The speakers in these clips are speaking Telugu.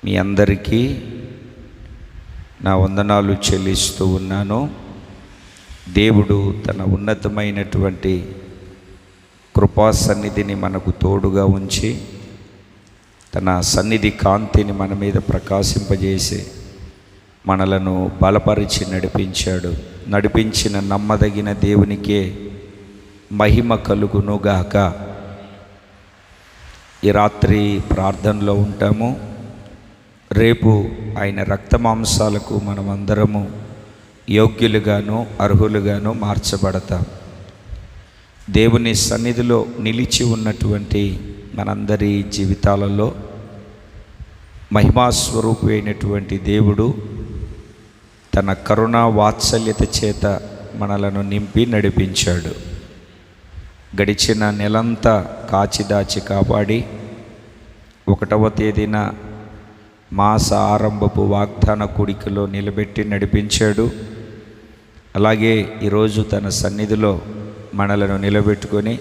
మీ అందరికీ నా వందనాలు చెల్లిస్తూ ఉన్నాను. దేవుడు తన ఉన్నతమైనటువంటి కృపా సన్నిధిని మనకు తోడుగా ఉంచి తన సన్నిధి కాంతిని మన మీద ప్రకాశింపజేసి మనలను బలపరిచి నడిపించిన నమ్మదగిన దేవునికే మహిమ కలుగునుగాక. ఈ రాత్రి ప్రార్థనలో ఉంటాము. రేపు ఆయన రక్తమాంసాలకు మనమందరము యోగ్యులుగాను అర్హులుగాను మార్చబడతాం. దేవుని సన్నిధిలో నిలిచి ఉన్నటువంటి మనందరి జీవితాలలో మహిమాస్వరూపమైనటువంటి దేవుడు తన కరుణా వాత్సల్యత చేత మనలను నింపి నడిపించాడు. గడిచిన నెలంతా కాచిదాచి కాపాడి 1వ తేదీన మాస ఆరంభపు వాగ్దాన కూడికలో నిలబెట్టి నడిపించాడు. అలాగే ఈరోజు తన సన్నిధిలో మనలను నిలబెట్టుకొని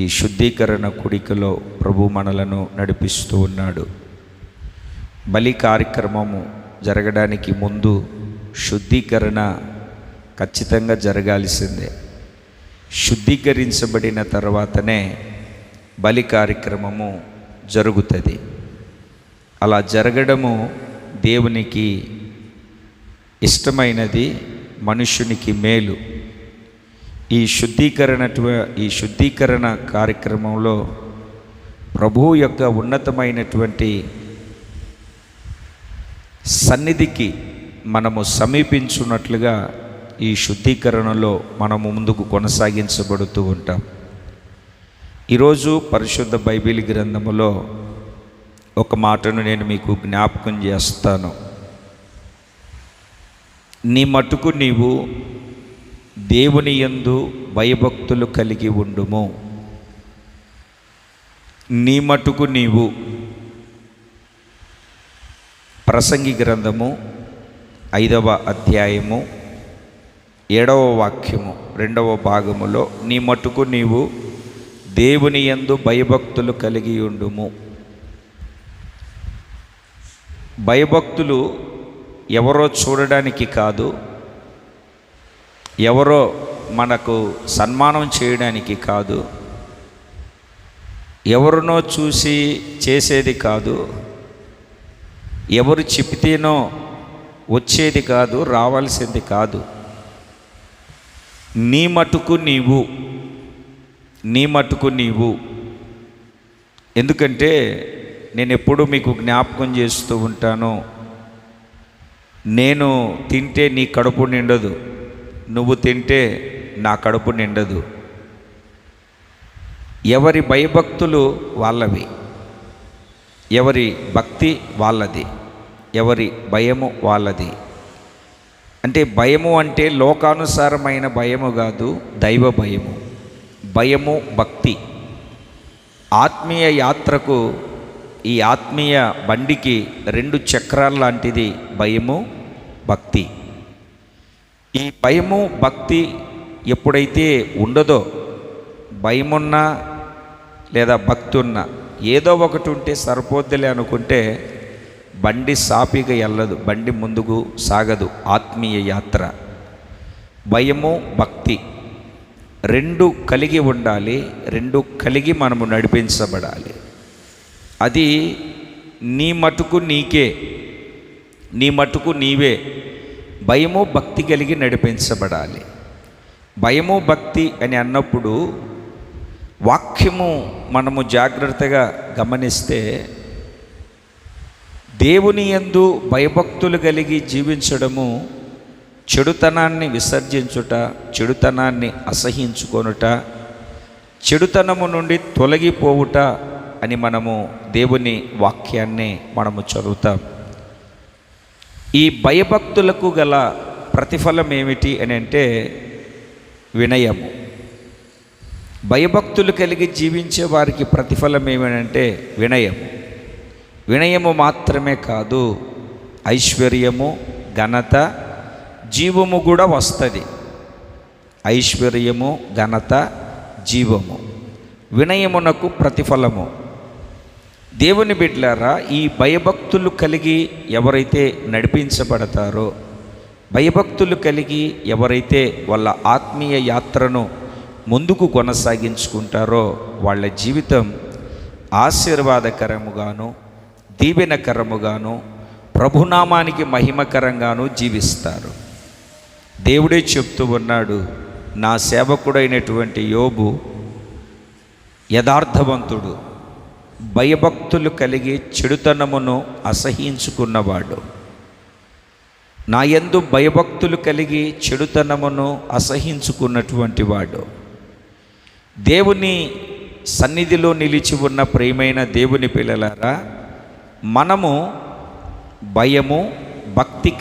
ఈ శుద్ధీకరణ కూడికలో ప్రభు మనలను నడిపిస్తూ ఉన్నాడు. బలి కార్యక్రమము జరగడానికి ముందు శుద్ధీకరణ ఖచ్చితంగా జరగాల్సిందే. శుద్ధీకరించబడిన తర్వాతనే బలి కార్యక్రమము జరుగుతుంది. అలా జరగడము దేవునికి ఇష్టమైనది, మనుషునికి మేలు. ఈ శుద్ధీకరణ కార్యక్రమంలో ప్రభువు యొక్క ఉన్నతమైనటువంటి సన్నిధికి మనము సమీపించున్నట్లుగా ఈ శుద్ధీకరణలో మనము ముందుకు కొనసాగించబడుతూ ఉంటాం. ఈరోజు పరిశుద్ధ బైబిల్ గ్రంథములో ఒక మాటను నేను మీకు జ్ఞాపకం చేస్తాను. నీ మట్టుకు నీవు దేవుని యందు భయభక్తులు కలిగి ఉండుము. నీ మట్టుకు నీవు. ప్రసంగి గ్రంథము 5వ అధ్యాయము 7వ వాక్యము 2వ భాగములో నీ మట్టుకు నీవు దేవుని యందు భయభక్తులు కలిగి ఉండుము. భయభక్తులు ఎవరో చూడడానికి కాదు, ఎవరో మనకు సన్మానం చేయడానికి కాదు, ఎవరినో చూసి చేసేది కాదు, ఎవరు చెప్తేనో వచ్చేది కాదు, రావాల్సింది కాదు. నీ మట్టుకు నీవు. ఎందుకంటే నేను ఎప్పుడూ మీకు జ్ఞాపకం చేస్తూ ఉంటాను, నేను తింటే నీ కడుపు నిండదు, నువ్వు తింటే నా కడుపు నిండదు. ఎవరి భయభక్తులు వాళ్ళవి, ఎవరి భక్తి వాళ్ళది, ఎవరి భయము వాళ్ళది. అంటే భయము అంటే లోకానుసారమైన భయము కాదు, దైవ భయము. భయము భక్తి. ఆత్మీయ యాత్రకు, ఈ ఆత్మీయ బండికి 2 చక్రాల లాంటిది భయము భక్తి. ఈ భయము భక్తి ఎప్పుడైతే ఉండదో, భయమున్నా లేదా భక్తి ఉన్నా ఏదో ఒకటి ఉంటే సరిపోద్దులే అనుకుంటే బండి సాపిగా వెళ్ళదు, బండి ముందుకు సాగదు. ఆత్మీయ యాత్ర భయము భక్తి 2 కలిగి ఉండాలి, 2 కలిగి మనము నడిపించబడాలి. అది నీ మటుకు నీకే, నీ మటుకు నీవే భయము భక్తి కలిగి నడిపించబడాలి. భయము భక్తి అని అన్నప్పుడు వాక్యము మనము జాగ్రత్తగా గమనిస్తే దేవుని యందు భయభక్తులు కలిగి జీవించడము చెడుతనాన్ని విసర్జించుట, చెడుతనాన్ని అసహించుకొనుట, చెడుతనము నుండి తొలగిపోవుట అని మనము దేవుని వాక్యాన్ని మనము చదువుతాం. ఈ భయభక్తులకు గల ప్రతిఫలం ఏమిటి అని అంటే వినయము. భయభక్తులు కలిగి జీవించే వారికి ప్రతిఫలం ఏమనంటే వినయము. వినయము మాత్రమే కాదు, ఐశ్వర్యము, ఘనత, జీవము కూడా వస్తుంది. ఐశ్వర్యము, ఘనత, జీవము వినయమునకు ప్రతిఫలము. దేవుని బిడ్డలారా, ఈ భయభక్తులు కలిగి ఎవరైతే నడిపించబడతారో, భయభక్తులు కలిగి ఎవరైతే వాళ్ళ ఆత్మీయ యాత్రను ముందుకు కొనసాగించుకుంటారో వాళ్ళ జీవితం ఆశీర్వాదకరముగాను దీవెనకరముగాను ప్రభునామానికి మహిమకరంగాను జీవిస్తారు. దేవుడే చెప్తూ ఉన్నాడు, నా సేవకుడైనటువంటి యోబు యథార్థవంతుడు, భయభక్తులు కలిగి చెడుతనమును అసహించుకున్నవాడు. నా యందు భయభక్తులు కలిగి చెడుతనమును అసహించుకున్నటువంటి వాడు. దేవుని సన్నిధిలో నిలిచి ఉన్న ప్రియమైన దేవుని పిల్లలారా, మనము భయము భక్తి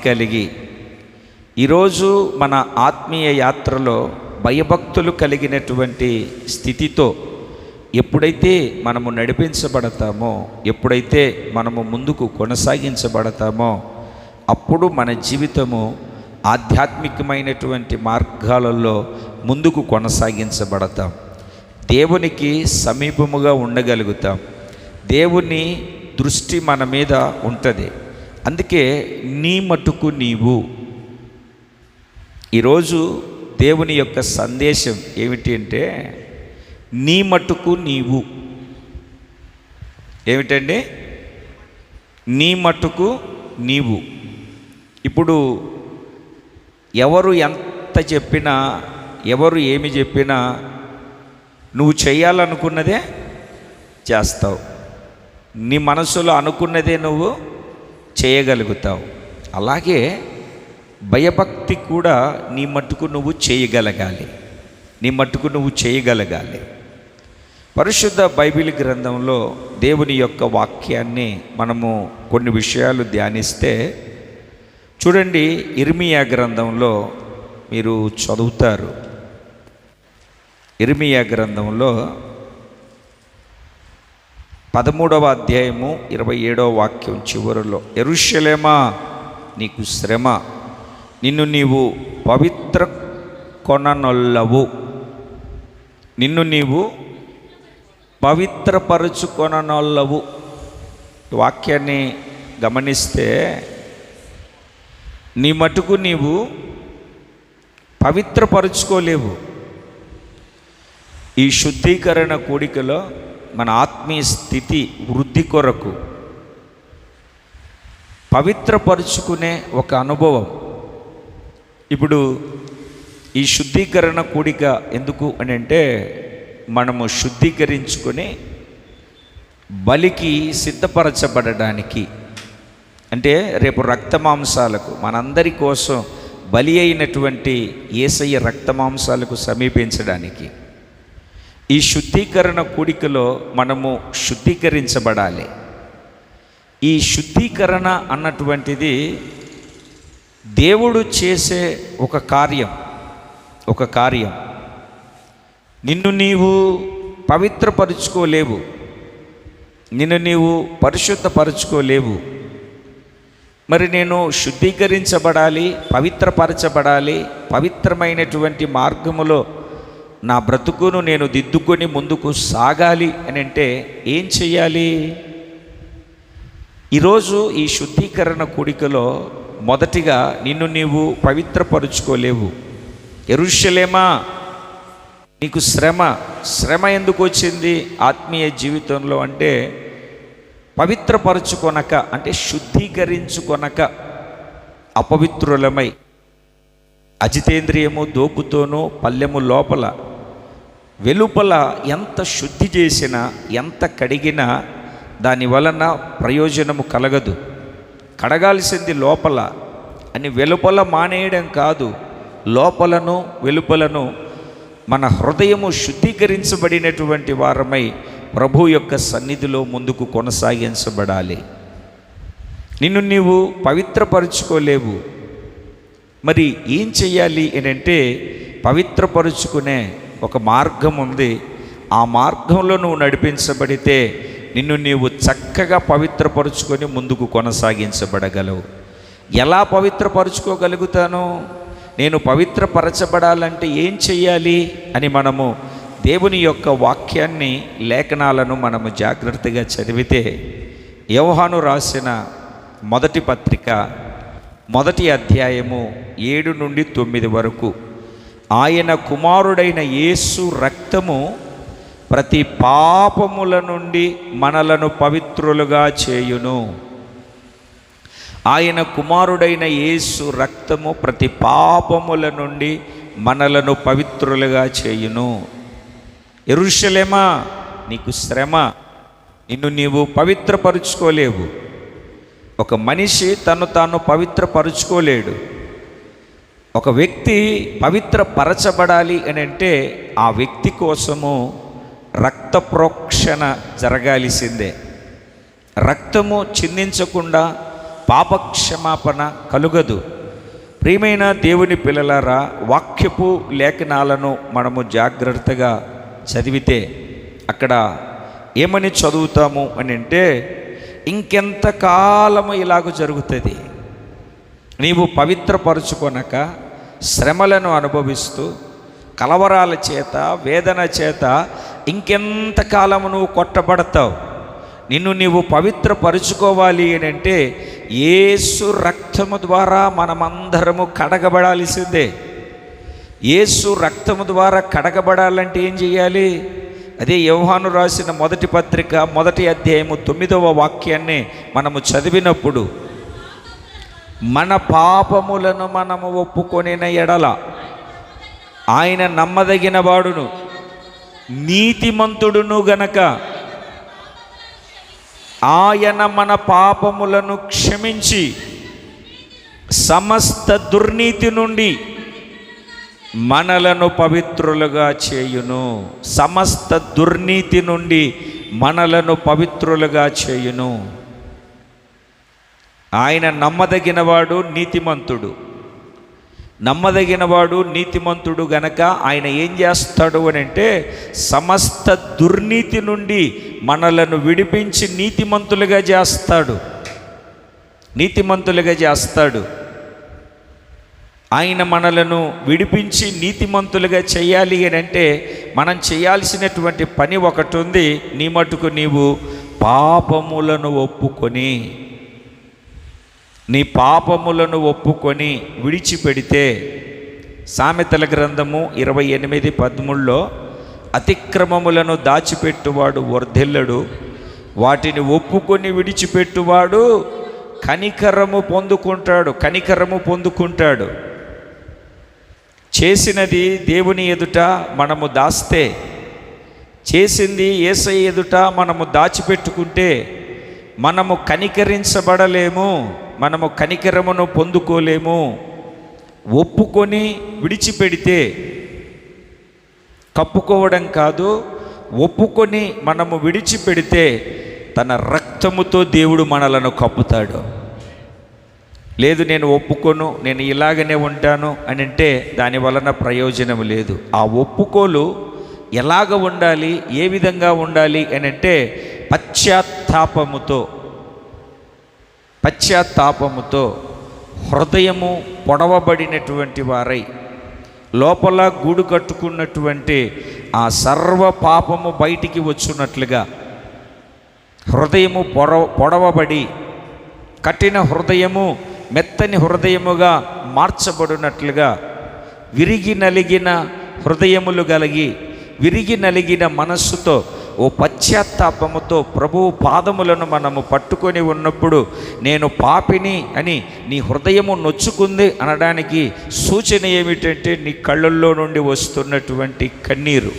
కలిగి ఈరోజు మన ఆత్మీయ యాత్రలో భయభక్తులు కలిగినటువంటి స్థితితో ఎప్పుడైతే మనము నడిపించబడతామో, ఎప్పుడైతే మనము ముందుకు కొనసాగించబడతామో, అప్పుడు మన జీవితము ఆధ్యాత్మికమైనటువంటి మార్గాలలో ముందుకు కొనసాగించబడతాం. దేవునికి సమీపముగా ఉండగలుగుతాం. దేవుని దృష్టి మన మీద ఉంటుంది. అందుకే నీ మట్టుకు నీవు. ఈరోజు దేవుని యొక్క సందేశం ఏమిటి అంటే, నీ మట్టుకు నీవు. ఏమిటండి? నీ మట్టుకు నీవు. ఇప్పుడు ఎవరు ఎంత చెప్పినా, ఎవరు ఏమి చెప్పినా నువ్వు చేయాలనుకున్నదే చేస్తావు. నీ మనసులో అనుకున్నదే నువ్వు చేయగలుగుతావు. అలాగే భయభక్తి కూడా నీ మట్టుకు నువ్వు చేయగలగాలి. పరిశుద్ధ బైబిల్ గ్రంథంలో దేవుని యొక్క వాక్యాన్ని మనము కొన్ని విషయాలు ధ్యానిస్తే చూడండి. ఇర్మియా గ్రంథంలో మీరు చదువుతారు. ఇర్మియా గ్రంథంలో 13వ అధ్యాయము 27వ వాక్యం చివరిలో, యెరూషలేమా నీకు శ్రమ, నిన్ను నీవు పవిత్రపరుచుకొననొల్లవు. వాక్యాన్ని గమనిస్తే నీ మటుకు నీవు పవిత్రపరుచుకోలేవు. ఈ శుద్ధీకరణ కూడికలో మన ఆత్మీయ స్థితి వృద్ధి కొరకు పవిత్రపరుచుకునే ఒక అనుభవం. ఇప్పుడు ఈ శుద్ధీకరణ కూడిక ఎందుకు అని అంటే, మనము శుద్ధీకరించుకొని బలికి సిద్ధపరచబడడానికి, అంటే రేపు రక్తమాంసాలకు మనందరి కోసం బలి అయినటువంటి యేసయ్య రక్తమాంసాలకు సమీపించడానికి ఈ శుద్ధీకరణ కూడికలో మనము శుద్ధీకరించబడాలి. ఈ శుద్ధీకరణ అన్నటువంటిది దేవుడు చేసే ఒక కార్యం. నిన్ను నీవు పవిత్రపరుచుకోలేవు, నిన్ను నీవు పరిశుద్ధపరచుకోలేవు. మరి నేను శుద్ధీకరించబడాలి, పవిత్రపరచబడాలి, పవిత్రమైనటువంటి మార్గములో నా బ్రతుకును నేను దిద్దుకొని ముందుకు సాగాలి అని అంటే ఏం చెయ్యాలి? ఈరోజు ఈ శుద్ధీకరణ కూడికలో మొదటిగా నిన్ను నీవు పవిత్రపరుచుకోలేవు. యెరూషలేమా నీకు శ్రమ ఎందుకు వచ్చింది ఆత్మీయ జీవితంలో అంటే, పవిత్రపరుచుకొనక, అంటే శుద్ధీకరించుకొనక అపవిత్రులమై అజితేంద్రియము దోపుతోనూ పల్లెము లోపల వెలుపల ఎంత శుద్ధి చేసినా, ఎంత కడిగినా దాని వలన ప్రయోజనము కలగదు. కడగాల్సింది లోపల అని వెలుపల మానేయడం కాదు, లోపలను వెలుపలను మన హృదయము శుద్ధీకరించబడినటువంటి వారమై ప్రభు యొక్క సన్నిధిలో ముందుకు కొనసాగించబడాలి. నిన్ను నీవు పవిత్రపరుచుకోలేవు. మరి ఏం చెయ్యాలి అని అంటే, పవిత్రపరుచుకునే ఒక మార్గం ఉంది. ఆ మార్గంలో నువ్వు నడిపించబడితే నిన్ను నీవు చక్కగా పవిత్రపరుచుకొని ముందుకు కొనసాగించబడగలవు. ఎలా పవిత్రపరుచుకోగలుగుతాను? నేను పవిత్రపరచబడాలంటే ఏం చెయ్యాలి అని మనము దేవుని యొక్క వాక్యాన్ని, లేఖనాలను మనము జాగ్రత్తగా చదివితే, యోహాను రాసిన మొదటి పత్రిక 1వ అధ్యాయము 7 నుండి 9 వరకు, ఆయన కుమారుడైన యేసు రక్తము ప్రతి పాపముల నుండి మనలను పవిత్రులుగా చేయును. ఆయన కుమారుడైన యేసు రక్తము ప్రతి పాపముల నుండి మనలను పవిత్రులుగా చేయును. యెరూషలేమా, నీకు శ్రమ, నిన్ను నీవు పవిత్రపరుచుకోలేవు. ఒక మనిషి తను తాను పవిత్రపరుచుకోలేడు. ఒక వ్యక్తి పవిత్రపరచబడాలి అని అంటే ఆ వ్యక్తి కోసము రక్త ప్రోక్షణ జరగాల్సిందే. రక్తము చిందించకుండా పాపక్షమాపణ కలుగదు. ప్రియమైన దేవుని పిల్లలారా, వాక్యపు లేఖనాలను మనము జాగ్రత్తగా చదివితే అక్కడ ఏమని చదువుతాము అని అంటే, ఇంకెంతకాలము ఇలాగ జరుగుతుంది, నీవు పవిత్రపరుచుకొనక శ్రమలను అనుభవిస్తూ కలవరాల చేత, వేదన చేత ఇంకెంతకాలము నువ్వు కొట్టబడతావు. నిన్ను నీవు పవిత్రపరుచుకోవాలి అని అంటే యేసు రక్తము ద్వారా మనమందరము కడగబడాల్సిందే. యేసు రక్తము ద్వారా కడగబడాలంటే ఏం చేయాలి? అదే యోహాను రాసిన మొదటి పత్రిక 1వ అధ్యాయము 9వ వాక్యాన్ని మనము చదివినప్పుడు, మన పాపములను మనము ఒప్పుకొనిన ఎడల ఆయన నమ్మదగిన వాడును నీతిమంతుడును గనక ఆయన మన పాపములను క్షమించి సమస్త దుర్నీతి నుండి మనలను పవిత్రులుగా చేయును. సమస్త దుర్నీతి నుండి మనలను పవిత్రులుగా చేయును. ఆయన నమ్మదగినవాడు, నీతిమంతుడు. నమ్మదగినవాడు, నీతిమంతుడు గనక ఆయన ఏం చేస్తాడు అని అంటే, సమస్త దుర్నీతి నుండి మనలను విడిపించి నీతిమంతులుగా చేస్తాడు. నీతిమంతులుగా చేస్తాడు. ఆయన మనలను విడిపించి నీతిమంతులుగా చేయాలి అని అంటే మనం చేయాల్సినటువంటి పని ఒకటి ఉంది. నీ మటుకు నీవు పాపములను ఒప్పుకొని, నీ పాపములను ఒప్పుకొని విడిచిపెడితే, సామెతల గ్రంథము 28:13లో, అతిక్రమములను దాచిపెట్టువాడు వర్ధిల్లడు, వాటిని ఒప్పుకొని విడిచిపెట్టువాడు కనికరము పొందుకుంటాడు. చేసినది దేవుని ఎదుట మనము దాస్తే, చేసింది యేసయ్య ఎదుట మనము దాచిపెట్టుకుంటే మనము కనికరించబడలేము, మనము కనికరమును పొందుకోలేము. ఒప్పుకొని విడిచిపెడితే, కప్పుకోవడం కాదు, ఒప్పుకొని మనము విడిచిపెడితే తన రక్తముతో దేవుడు మనలను కప్పుతాడు. లేదు నేను ఒప్పుకోను, నేను ఇలాగనే ఉంటాను అని అంటే దాని వలన ప్రయోజనం లేదు. ఆ ఒప్పుకోలు ఎలాగ ఉండాలి, ఏ విధంగా ఉండాలి అని అంటే పశ్చాత్తాపముతో హృదయము పొడవబడినటువంటి వారై, లోపల గూడు కట్టుకున్నటువంటి ఆ సర్వ పాపము బయటికి వచ్చున్నట్లుగా, హృదయము పొడవబడి కఠిన హృదయము మెత్తని హృదయముగా మార్చబడినట్లుగా, విరిగి నలిగిన హృదయములు కలిగి, విరిగి నలిగిన మనస్సుతో, ఓ పశ్చాత్తాపముతో ప్రభువు పాదములను మనము పట్టుకొని ఉన్నప్పుడు, నేను పాపిని అని నీ హృదయము నొచ్చుకుంది అనడానికి సూచన ఏమిటంటే నీ కళ్ళల్లో నుండి వస్తున్నటువంటి కన్నీరు.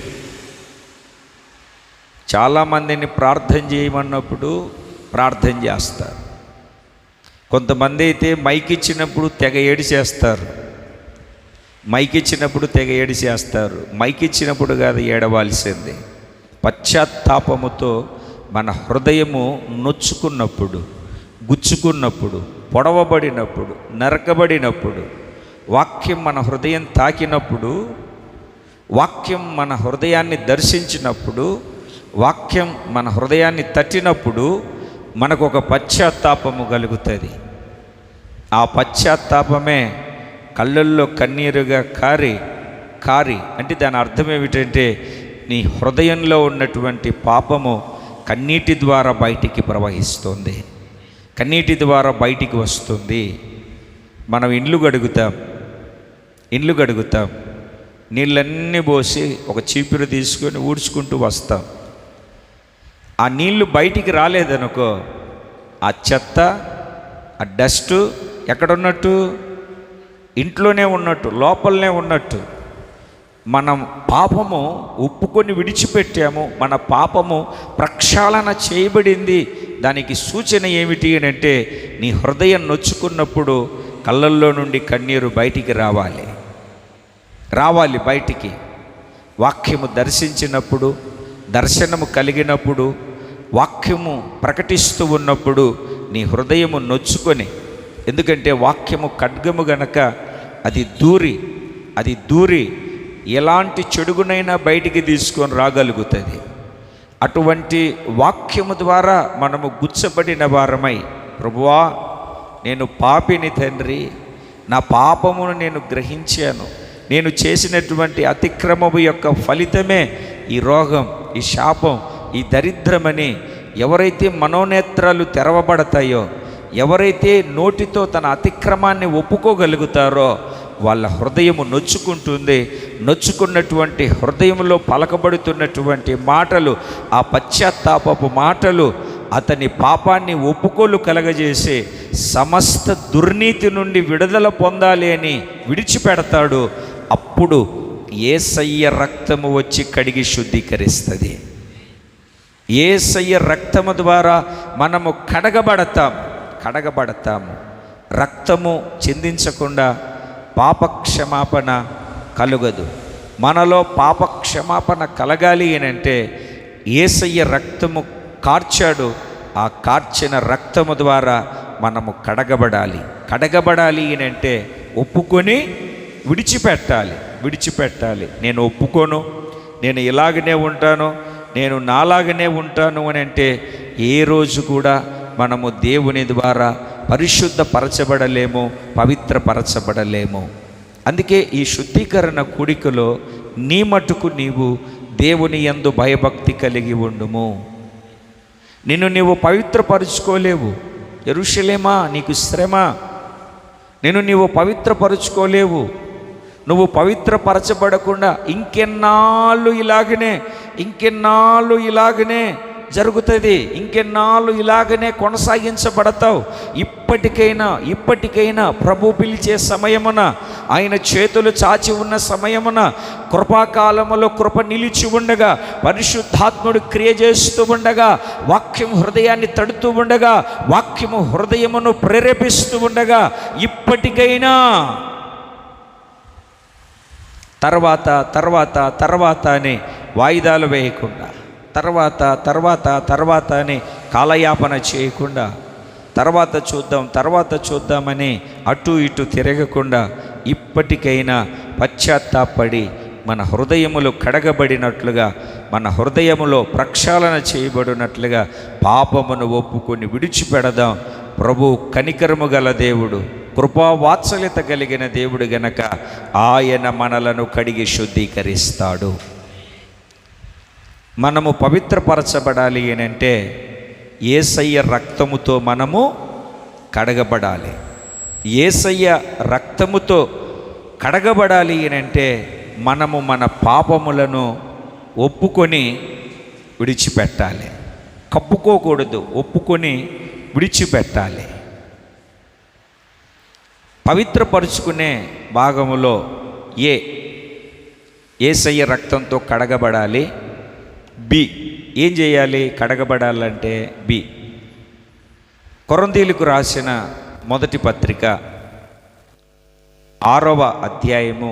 చాలామందిని ప్రార్థన చేయమన్నప్పుడు ప్రార్థన చేస్తారు. కొంతమంది అయితే మైక్ ఇచ్చినప్పుడు తెగ ఏడిచేస్తారు. మైక్ ఇచ్చినప్పుడు కాదు ఏడవాల్సింది. పశ్చాత్తాపముతో మన హృదయము నొచ్చుకున్నప్పుడు, గుచ్చుకున్నప్పుడు, పొడవబడినప్పుడు, నరకబడినప్పుడు, వాక్యం మన హృదయం తాకినప్పుడు, వాక్యం మన హృదయాన్ని దర్శించినప్పుడు, వాక్యం మన హృదయాన్ని తట్టినప్పుడు మనకు ఒక పశ్చాత్తాపము కలుగుతుంది. ఆ పశ్చాత్తాపమే కళ్ళల్లో కన్నీరుగా కారి అంటే దాని అర్థం ఏమిటంటే నీ హృదయంలో ఉన్నటువంటి పాపము కన్నీటి ద్వారా బయటికి ప్రవహిస్తుంది, కన్నీటి ద్వారా బయటికి వస్తుంది. మనం ఇండ్లు గడుగుతాం, నీళ్ళన్నీ పోసి ఒక చీపురు తీసుకొని ఊడ్చుకుంటూ వస్తాం. ఆ నీళ్లు బయటికి రాలేదనుకో, ఆ చెత్త, ఆ డస్టు ఎక్కడున్నట్టు? ఇంట్లోనే ఉన్నట్టు, లోపలనే ఉన్నట్టు. మనం పాపము ఒప్పుకొని విడిచిపెట్టాము, మన పాపము ప్రక్షాళన చేయబడింది. దానికి సూచన ఏమిటి అని అంటే, నీ హృదయం నొచ్చుకున్నప్పుడు కళ్ళల్లో నుండి కన్నీరు బయటికి రావాలి బయటికి. వాక్యము దర్శించినప్పుడు, దర్శనము కలిగినప్పుడు, వాక్యము ప్రకటిస్తూ ఉన్నప్పుడు నీ హృదయము నొచ్చుకొని, ఎందుకంటే వాక్యము ఖడ్గము గనక అది దూరి ఎలాంటి చెడుగునైనా బయటికి తీసుకొని రాగలుగుతుంది. అటువంటి వాక్యము ద్వారా మనము గుచ్చబడిన వారమై, ప్రభువా నేను పాపిని తండ్రి, నా పాపమును నేను గ్రహించాను, నేను చేసినటువంటి అతిక్రమము యొక్క ఫలితమే ఈ రోగం, ఈ శాపం, ఈ దరిద్రమని ఎవరైతే మనోనేత్రాలు తెరవబడతాయో, ఎవరైతే నోటితో తన అతిక్రమాన్ని ఒప్పుకోగలుగుతారో వాళ్ళ హృదయము నొచ్చుకుంటుంది. నొచ్చుకున్నటువంటి హృదయంలో పలకబడుతున్నటువంటి మాటలు, ఆ పశ్చాత్తాపపు మాటలు అతని పాపాన్ని ఒప్పుకోలు కలగజేసి సమస్త దుర్నీతి నుండి విడుదల పొందాలి అని విడిచిపెడతాడు. అప్పుడు యేసయ్య రక్తము వచ్చి కడిగి శుద్ధీకరిస్తుంది. యేసయ్య రక్తము ద్వారా మనము కడగబడతాము. రక్తము చిందించకుండా పాపక్షమాపణ కలుగదు. మనలో పాపక్షమాపణ కలగాలి అని అంటే యేసయ్య రక్తము కార్చాడు. ఆ కార్చిన రక్తము ద్వారా మనము కడగబడాలి అని అంటే ఒప్పుకొని విడిచిపెట్టాలి. నేను ఒప్పుకోను, నేను ఇలాగనే ఉంటాను, నేను నాలాగనే ఉంటాను అని అంటే ఏ రోజు కూడా మనము దేవుని ద్వారా పరిశుద్ధపరచబడలేము, పవిత్రపరచబడలేము. అందుకే ఈ శుద్ధీకరణ కూడికలో నీ మటుకు నీవు దేవుని యందు భయభక్తి కలిగి ఉండుము. నిన్ను నీవు పవిత్రపరుచుకోలేవు. యెరూషలేమా నీకు శ్రమ, నీవు పవిత్రపరుచుకోలేవు. నువ్వు పవిత్రపరచబడకుండా ఇంకెన్నాళ్ళు ఇలాగనే జరుగుతుంది, ఇంకెన్నాళ్ళు ఇలాగనే కొనసాగించబడతావు. ఇప్పటికైనా ప్రభు పిలిచే సమయమున, ఆయన చేతులు చాచి ఉన్న సమయమున, కృపాకాలములో కృప నిలిచి ఉండగా, పరిశుద్ధాత్ముడు క్రియ చేస్తూ ఉండగా, వాక్యం హృదయాన్ని తడుతూ ఉండగా, వాక్యము హృదయమును ప్రేరేపిస్తూ ఉండగా, ఇప్పటికైనా తర్వాత అని వాయిదాలు వేయకుండా, తర్వాత అని కాలయాపన చేయకుండా, తర్వాత చూద్దామని అటు ఇటు తిరగకుండా, ఇప్పటికైనా పశ్చాత్తాపడి మన హృదయములు కడగబడినట్లుగా, మన హృదయములో ప్రక్షాళన చేయబడినట్లుగా పాపమును ఒప్పుకొని విడిచిపెడదాం. ప్రభు కనికరము గల దేవుడు, కృపావాత్సల్యత కలిగిన దేవుడు గనక ఆయన మనలను కడిగి శుద్ధీకరిస్తాడు. మనము పవిత్రపరచబడాలి అని అంటే యేసయ్య రక్తముతో మనము కడగబడాలి. యేసయ్య రక్తముతో కడగబడాలి అని అంటే మనము మన పాపములను ఒప్పుకొని విడిచిపెట్టాలి. కప్పుకోకూడదు, ఒప్పుకొని విడిచిపెట్టాలి. పవిత్రపరుచుకునే భాగములో యేసయ్య రక్తంతో కడగబడాలి. ఏం చేయాలి కడగబడాలంటే? కొరింథీయులకు రాసిన మొదటి పత్రిక 6వ అధ్యాయము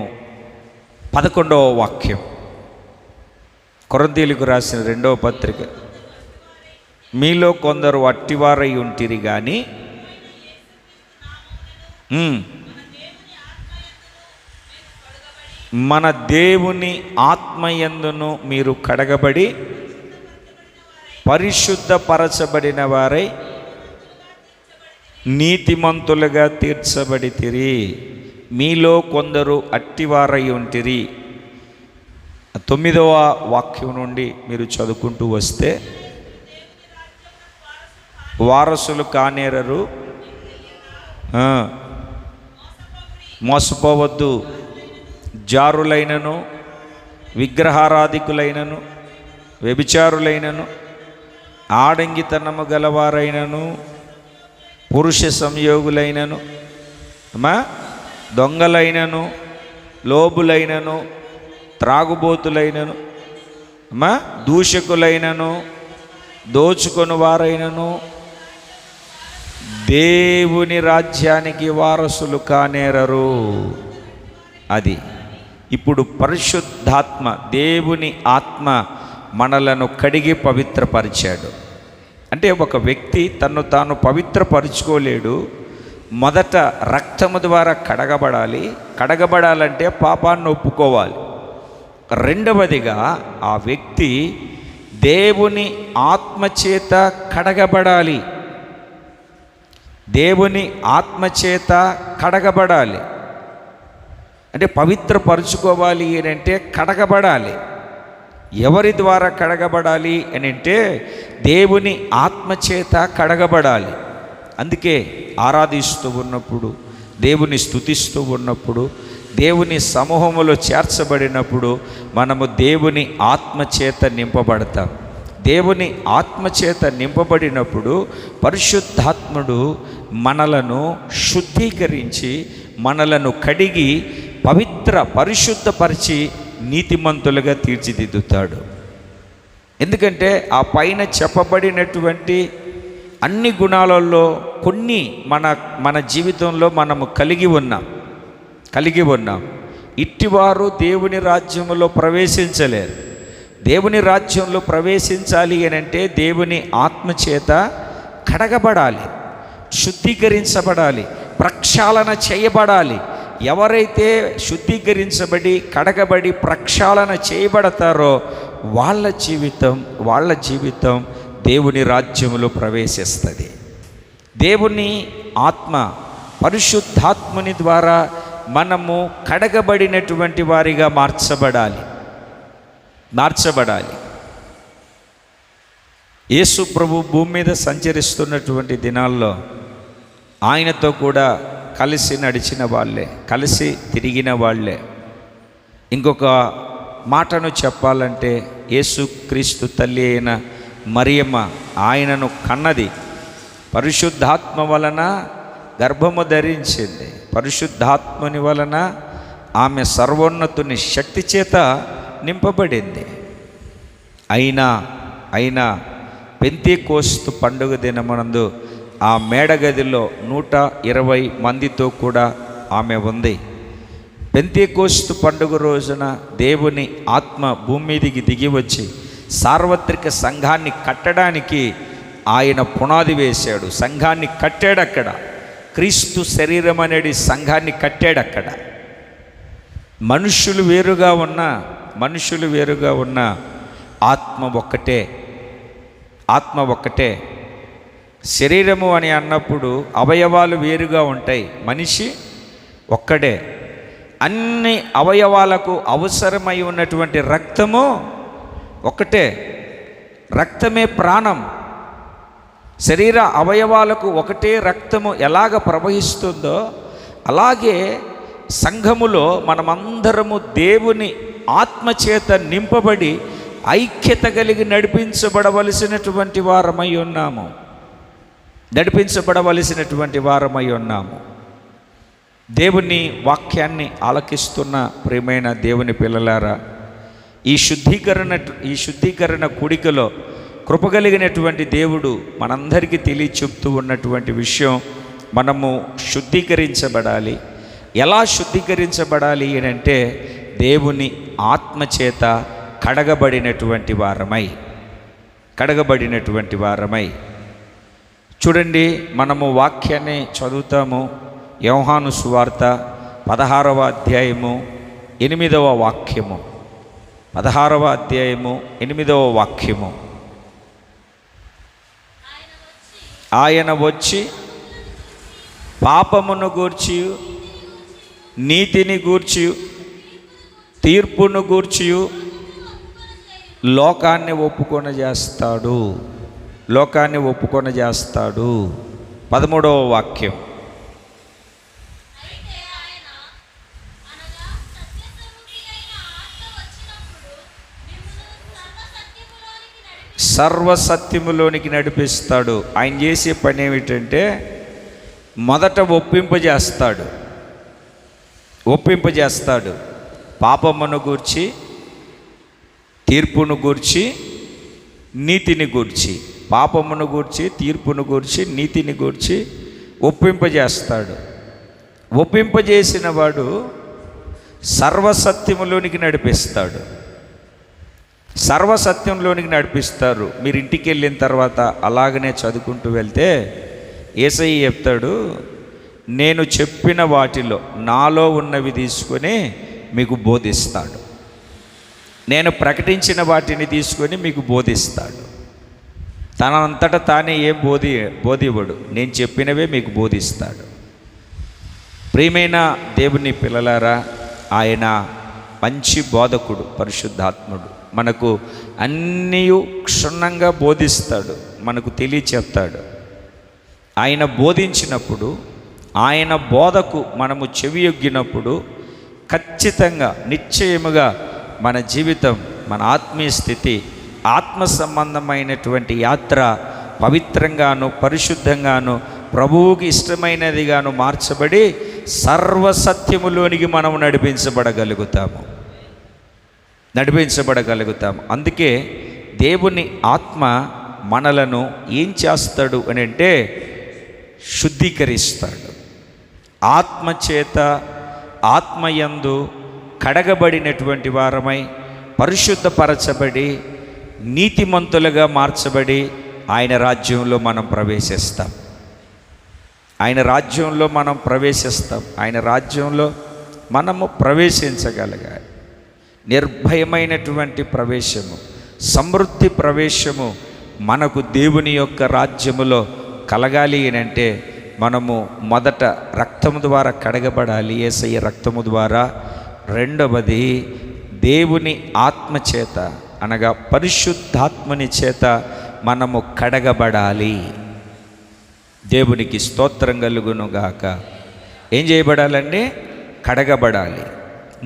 11వ వాక్యం. కొరింథీయులకు రాసిన 2వ పత్రిక, మీలో కొందరు అట్టివారై ఉంటిరి కానీ మన దేవుని ఆత్మయందును మీరు కడగబడి పరిశుద్ధపరచబడిన వారై నీతిమంతులుగా తీర్చబడితిరి. మీలో కొందరు అట్టివారై ఉంటిరి. 9వ వాక్యం నుండి మీరు చదువుకుంటూ వస్తే, వారసులు కానేరరు, మోసపోవద్దు, జారులైనను, విగ్రహారాధికులైనను, వ్యభిచారులైనను, ఆడంగితనము గలవారైనను, పురుష సంయోగులైనను, దొంగలైనను, లోబులైనను, త్రాగుబోతులైనను, దూషకులైనను, దోచుకొని వారైనను దేవుని రాజ్యానికి వారసులు కానేరరు. అది ఇప్పుడు పరిశుద్ధాత్మ, దేవుని ఆత్మ మనలను కడిగి పవిత్రపరిచాడు. అంటే ఒక వ్యక్తి తన్ను తాను పవిత్రపరుచుకోలేడు. మొదట రక్తము ద్వారా కడగబడాలి. కడగబడాలంటే పాపాన్ని ఒప్పుకోవాలి. రెండవదిగా ఆ వ్యక్తి దేవుని ఆత్మచేత కడగబడాలి. దేవుని ఆత్మచేత కడగబడాలి అంటే పవిత్రపరుచుకోవాలి అని అంటే కడగబడాలి. ఎవరి ద్వారా కడగబడాలి అని అంటే దేవుని ఆత్మచేత కడగబడాలి. అందుకే ఆరాధిస్తూ ఉన్నప్పుడు, దేవుని స్తుతిస్తూ ఉన్నప్పుడు, దేవుని సమూహములో చేర్చబడినప్పుడు మనము దేవుని ఆత్మచేత నింపబడతాం. దేవుని ఆత్మచేత నింపబడినప్పుడు పరిశుద్ధాత్ముడు మనలను శుద్ధీకరించి, మనలను కడిగి పరిశుద్ధపరిచి నీతిమంతులుగా తీర్చిదిద్దుతాడు. ఎందుకంటే ఆ పైన చెప్పబడినటువంటి అన్ని గుణాలలో కొన్ని మన జీవితంలో మనము కలిగి ఉన్నాం. ఇట్టివారు దేవుని రాజ్యంలో ప్రవేశించలేరు. దేవుని రాజ్యంలో ప్రవేశించాలి అని అంటే దేవుని ఆత్మచేత కడగబడాలి, శుద్ధీకరించబడాలి, ప్రక్షాళన చేయబడాలి. ఎవరైతే శుద్ధీకరించబడి, కడగబడి, ప్రక్షాళన చేయబడతారో వాళ్ళ జీవితం దేవుని రాజ్యంలో ప్రవేశిస్తుంది. దేవుని ఆత్మ, పరిశుద్ధాత్ముని ద్వారా మనము కడగబడినటువంటి వారిగా మార్చబడాలి. యేసు ప్రభు భూమి మీద సంచరిస్తున్నటువంటి దినాల్లో ఆయనతో కూడా కలిసి నడిచిన వాళ్ళే, కలిసి తిరిగిన వాళ్ళే. ఇంకొక మాటను చెప్పాలంటే యేసుక్రీస్తు తల్లి అయిన మరియమ్మ ఆయనను కన్నది. పరిశుద్ధాత్మ వలన గర్భము ధరించింది. పరిశుద్ధాత్మని వలన ఆమె సర్వోన్నతుని శక్తి చేత నింపబడింది. అయినా పెంతెకోస్తు పండుగ దినమునందు ఆ మేడగదిలో 120 మందితో కూడా ఆమె ఉంది. పెంతెకోస్తు పండుగ రోజున దేవుని ఆత్మ భూమి మీదికి దిగి వచ్చి సార్వత్రిక సంఘాన్ని కట్టడానికి ఆయన పునాది వేశాడు. సంఘాన్ని కట్టాడక్కడ. క్రీస్తు శరీరం అనేది సంఘాన్ని కట్టాడక్కడ. మనుషులు వేరుగా ఉన్న ఆత్మ ఒక్కటే. శరీరము అని అన్నప్పుడు అవయవాలు వేరుగా ఉంటాయి, మనిషి ఒక్కడే. అన్ని అవయవాలకు అవసరమై ఉన్నటువంటి రక్తము ఒకటే. రక్తమే ప్రాణం. శరీర అవయవాలకు ఒకటే రక్తము ఎలాగ ప్రవహిస్తుందో అలాగే సంఘములో మనమందరము దేవుని ఆత్మచేత నింపబడి ఐక్యత కలిగి నడిపించబడవలసినటువంటి వారమై ఉన్నాము. దేవుని వాక్యాన్ని ఆలకిస్తున్న ప్రియమైన దేవుని పిల్లలారా, ఈ శుద్ధీకరణ కూడికలో కృపగలిగినటువంటి దేవుడు మనందరికీ చెప్తూ ఉన్నటువంటి విషయం, మనము శుద్ధీకరించబడాలి. ఎలా శుద్ధీకరించబడాలి అని అంటే దేవుని ఆత్మచేత కడగబడినటువంటి వారమై. చూడండి, మనము వాక్యాన్ని చదువుతాము. యోహాను సువార్త 16వ అధ్యాయము 8వ వాక్యము. 16వ అధ్యాయము 8వ వాక్యము. ఆయన వచ్చి పాపమును గూర్చి, నీతిని గూర్చి, తీర్పును గూర్చి లోకాన్ని ఒప్పుకొన చేస్తాడు, లోకాన్ని ఒప్పుకొన చేస్తాడు. 13వ వాక్యం. సర్వసత్యములోనికి నడిపిస్తాడు. ఆయన చేసే పని ఏమిటంటే మొదట ఒప్పింపజేస్తాడు. పాపమును గూర్చి, తీర్పును గూర్చి, నీతిని గూర్చి, పాపమును గూర్చి, తీర్పును గూర్చి, నీతిని గూర్చి ఒప్పింపజేస్తాడు. ఒప్పింపజేసిన వాడు సర్వసత్యములోనికి నడిపిస్తాడు. సర్వసత్యంలోనికి నడిపిస్తారు. మీరు ఇంటికి వెళ్ళిన తర్వాత అలాగనే చదువుకుంటూ వెళ్తే యేసయ్య చెప్తాడు, నేను చెప్పిన వాటిలో నాలో ఉన్నవి తీసుకొని మీకు బోధిస్తాడు. నేను ప్రకటించిన వాటిని తీసుకొని మీకు బోధిస్తాడు. తనంతట తానే ఏం బోధివ్వడు, నేను చెప్పినవే మీకు బోధిస్తాడు. ప్రియమైన దేవుని పిల్లలారా, ఆయన మంచి బోధకుడు, పరిశుద్ధాత్ముడు. మనకు అన్నీ క్షుణ్ణంగా బోధిస్తాడు, మనకు తెలియచెప్తాడు. ఆయన బోధించినప్పుడు, ఆయన బోధకు మనము చెవియొగ్గినప్పుడు ఖచ్చితంగా, నిశ్చయముగా మన జీవితం, మన ఆత్మీయ స్థితి, ఆత్మ సంబంధమైనటువంటి యాత్ర పవిత్రంగాను, పరిశుద్ధంగాను, ప్రభువుకి ఇష్టమైనదిగాను మార్చబడి సర్వసత్యములోనికి మనము నడిపించబడగలుగుతాము. అందుకే దేవుని ఆత్మ మనలను ఏం చేస్తాడు అని అంటే శుద్ధీకరిస్తాడు. ఆత్మచేత, ఆత్మయందు కడగబడినటువంటి వారమై, పరిశుద్ధపరచబడి, నీతిమంతులుగా మార్చబడి ఆయన రాజ్యంలో మనం ప్రవేశిస్తాం. ఆయన రాజ్యంలో మనము ప్రవేశించగలగాలి. నిర్భయమైనటువంటి ప్రవేశము, సమృద్ధి ప్రవేశము మనకు దేవుని యొక్క రాజ్యములో కలగాలి అంటే మనము మొదట రక్తము ద్వారా కడగబడాలి, యేసయ్య రక్తము ద్వారా. రెండవది దేవుని ఆత్మచేత, అనగా పరిశుద్ధాత్మని చేత మనము కడగబడాలి. దేవునికి స్తోత్రం కలుగును గాక. ఏం చేయబడాలండి? కడగబడాలి.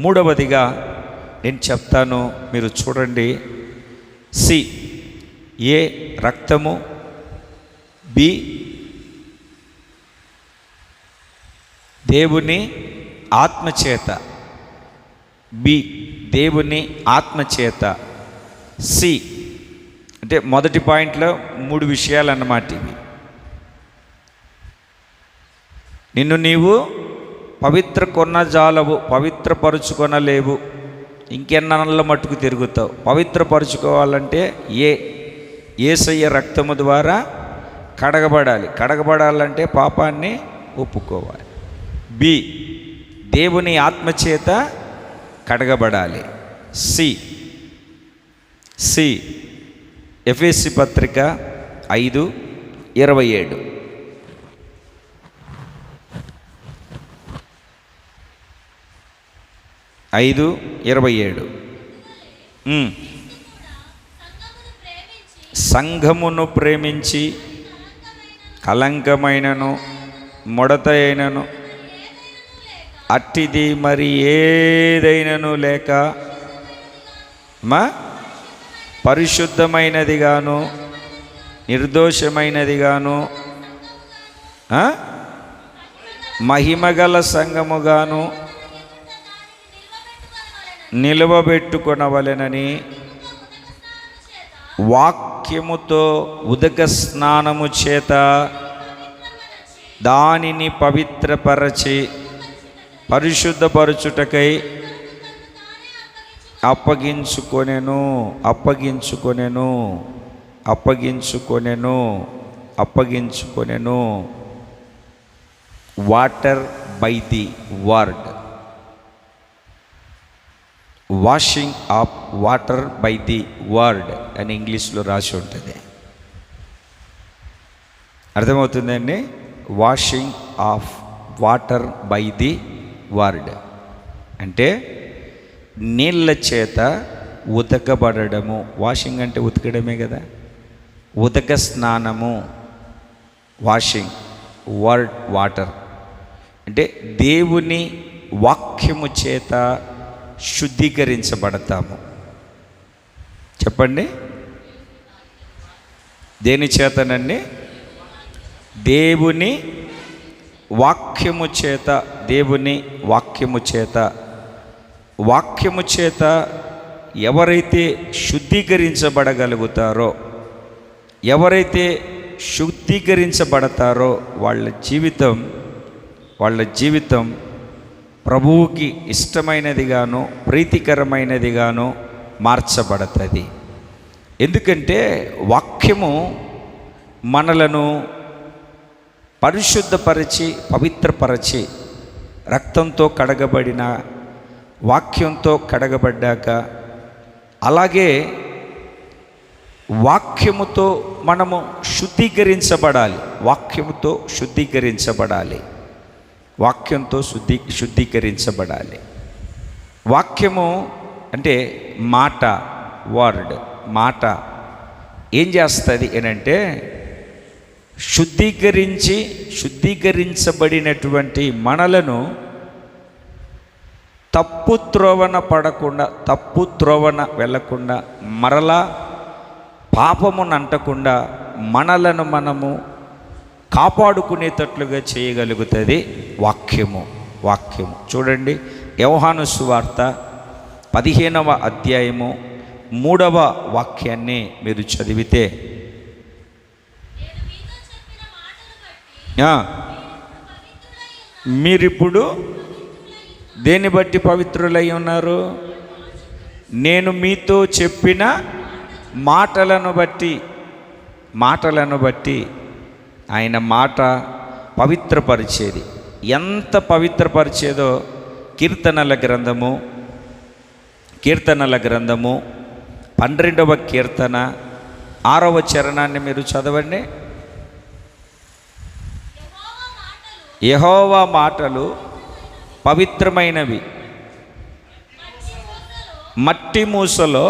మూడవదిగా నేను చెప్తాను, మీరు చూడండి. సి, ఏ రక్తము, బి దేవుని ఆత్మచేత, బి దేవుని ఆత్మచేత, సి అంటే మొదటి పాయింట్లో 3 విషయాలు అన్నమాట ఇవి. నిన్ను నీవు పవిత్రపరుచుకొనలేవు, ఇంకెన్నల్ల మట్టుకు తిరుగుతావు. పవిత్రపరుచుకోవాలంటే యేసయ్య రక్తము ద్వారా కడగబడాలంటే పాపాన్ని ఒప్పుకోవాలి. బి దేవుని ఆత్మచేత కడగబడాలి. సి ఎఫెసీ పత్రిక 5:27. సంఘమును ప్రేమించి కలంకమైనను ముడత అయినను అట్టిది మరి ఏదైనను లేక పరిశుద్ధమైనదిగాను నిర్దోషమైనదిగాను మహిమగల సంఘముగాను నిలవబెట్టుకొనవలెనని వాక్యముతో ఉదక స్నానము చేత దానిని పవిత్రపరచి పరిశుద్ధపరచుటకై అప్పగించుకొనెను. Water by the word, washing of water by the word అని ఇంగ్లీష్లో రాసి ఉంటుంది. అర్థమవుతుందండి? Washing of water by the word అంటే నీళ్ళ చేత ఉతకబడము. వాషింగ్ అంటే ఉతకడమే కదా. ఉదక స్నానము, వాషింగ్, వర్డ్ వాటర్ అంటే దేవుని వాక్యము చేత శుద్ధీకరించబడతాము. చెప్పండి, దేని చేతనండి? దేవుని వాక్యము చేత. దేవుని వాక్యము చేత. వాక్యము చేత ఎవరైతే శుద్ధీకరించబడగలుగుతారో, ఎవరైతే శుద్ధీకరించబడతారో వాళ్ళ జీవితం ప్రభువుకి ఇష్టమైనదిగాను ప్రీతికరమైనదిగాను మార్చబడుతుంది. ఎందుకంటే వాక్యము మనలను పరిశుద్ధపరిచి పవిత్రపరిచి రక్తంతో కడగబడిన వాక్యంతో కడగబడ్డాక, అలాగే వాక్యముతో మనము శుద్ధీకరించబడాలి. వాక్యముతో శుద్ధీకరించబడాలి. వాక్యంతో శుద్ధీకరించబడాలి. వాక్యము అంటే మాట, వర్డ్, మాట ఏం చేస్తుంది అంటే శుద్ధీకరించబడినటువంటి మనలను తప్పు త్రోవన పడకుండా, తప్పు త్రోవన వెళ్ళకుండా, మరలా పాపమును అంటకుండా మనలను మనము కాపాడుకునేటట్లుగా చేయగలుగుతుంది వాక్యము. చూడండి, యోహాను సువార్త 15వ అధ్యాయము 3వ వాక్యాన్ని మీరు చదివితే, మీరిప్పుడు దేన్ని బట్టి పవిత్రులై ఉన్నారు? నేను మీతో చెప్పిన మాటలను బట్టి. ఆయన మాట పవిత్రపరిచేది. ఎంత పవిత్రపరిచేదో కీర్తనల గ్రంథము 12వ కీర్తన 6వ చరణాన్ని మీరు చదవండి. యెహోవా మాటలు పవిత్రమైనవి, మట్టి మూసలో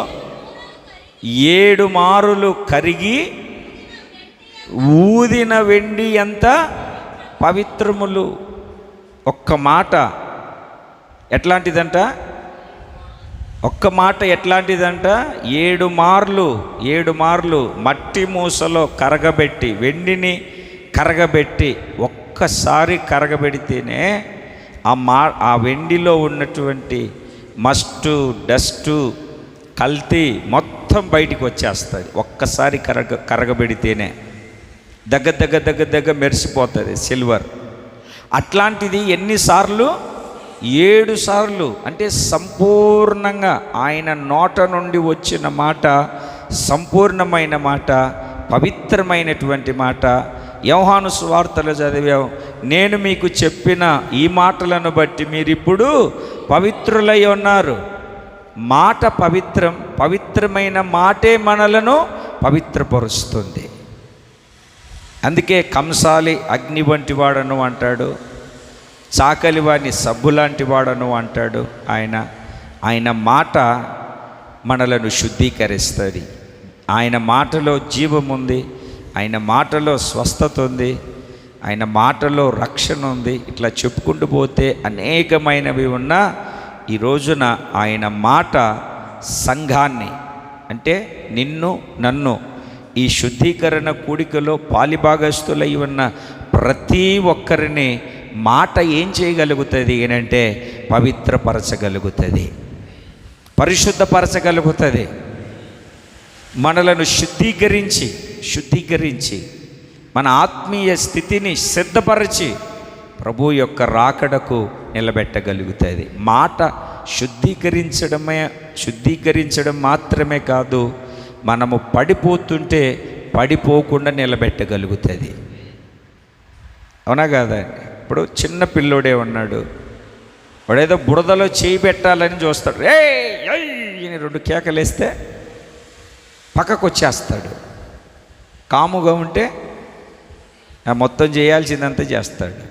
7 మారులు కరిగి ఊదిన వెండి ఎంత పవిత్రములు. ఒక్క మాట ఎట్లాంటిదంట? 7 మార్లు మట్టి మూసలో కరగబెట్టి, వెండిని కరగబెట్టి, ఒక్కసారి కరగబెడితేనే ఆ వెండిలో ఉన్నటువంటి మస్టు, డస్టు, కల్తీ మొత్తం బయటికి వచ్చేస్తుంది. ఒక్కసారి కరగబెడితేనే దగ్గ మెరిసిపోతుంది సిల్వర్. అట్లాంటిది ఎన్నిసార్లు? 7 సార్లు. అంటే సంపూర్ణంగా ఆయన నోట నుండి వచ్చిన మాట సంపూర్ణమైన మాట, పవిత్రమైనటువంటి మాట. యోహాను సువార్తలో చదివాం, నేను మీకు చెప్పిన ఈ మాటలను బట్టి మీరిప్పుడు పవిత్రులై ఉన్నారు. మాట పవిత్రమైన మాటే మనలను పవిత్రపరుస్తుంది. అందుకే కంసాలి అగ్ని వంటి వాడను అంటాడు, చాకలి వాడిని సబ్బు లాంటి వాడను అంటాడు. ఆయన మాట మనలను శుద్ధీకరిస్తుంది. ఆయన మాటలో జీవం ఉంది, ఆయన మాటలో స్వస్థత ఉంది, ఆయన మాటలో రక్షణ ఉంది. ఇట్లా చెప్పుకుంటూ పోతే అనేకమైనవి ఉన్నా ఈ రోజున ఆయన మాట సంఘాన్ని, అంటే నిన్ను నన్ను ఈ శుద్ధీకరణ కూడికలో పాలిభాగస్తులై ఉన్న ప్రతి ఒక్కరిని మాట ఏం చేయగలుగుతుంది అంటే పవిత్రపరచగలుగుతుంది, పరిశుద్ధపరచగలుగుతుంది. మనలను శుద్ధీకరించి మన ఆత్మీయ స్థితిని సిద్ధపరిచి ప్రభు యొక్క రాకడకు నిలబెట్టగలుగుతుంది. మాట శుద్ధీకరించడం మాత్రమే కాదు, మనము పడిపోతుంటే పడిపోకుండా నిలబెట్టగలుగుతుంది. అవునా కాదా? ఇప్పుడు చిన్న పిల్లోడే ఉన్నాడు, వాడేదో బురదలో చేయి పెట్టాలని చూస్తాడు. అని 2 కేకలేస్తే పక్కకు వచ్చేస్తాడు. కాముగా ఉంటే మొత్తం చేయాల్సిందంతా చేస్తాడు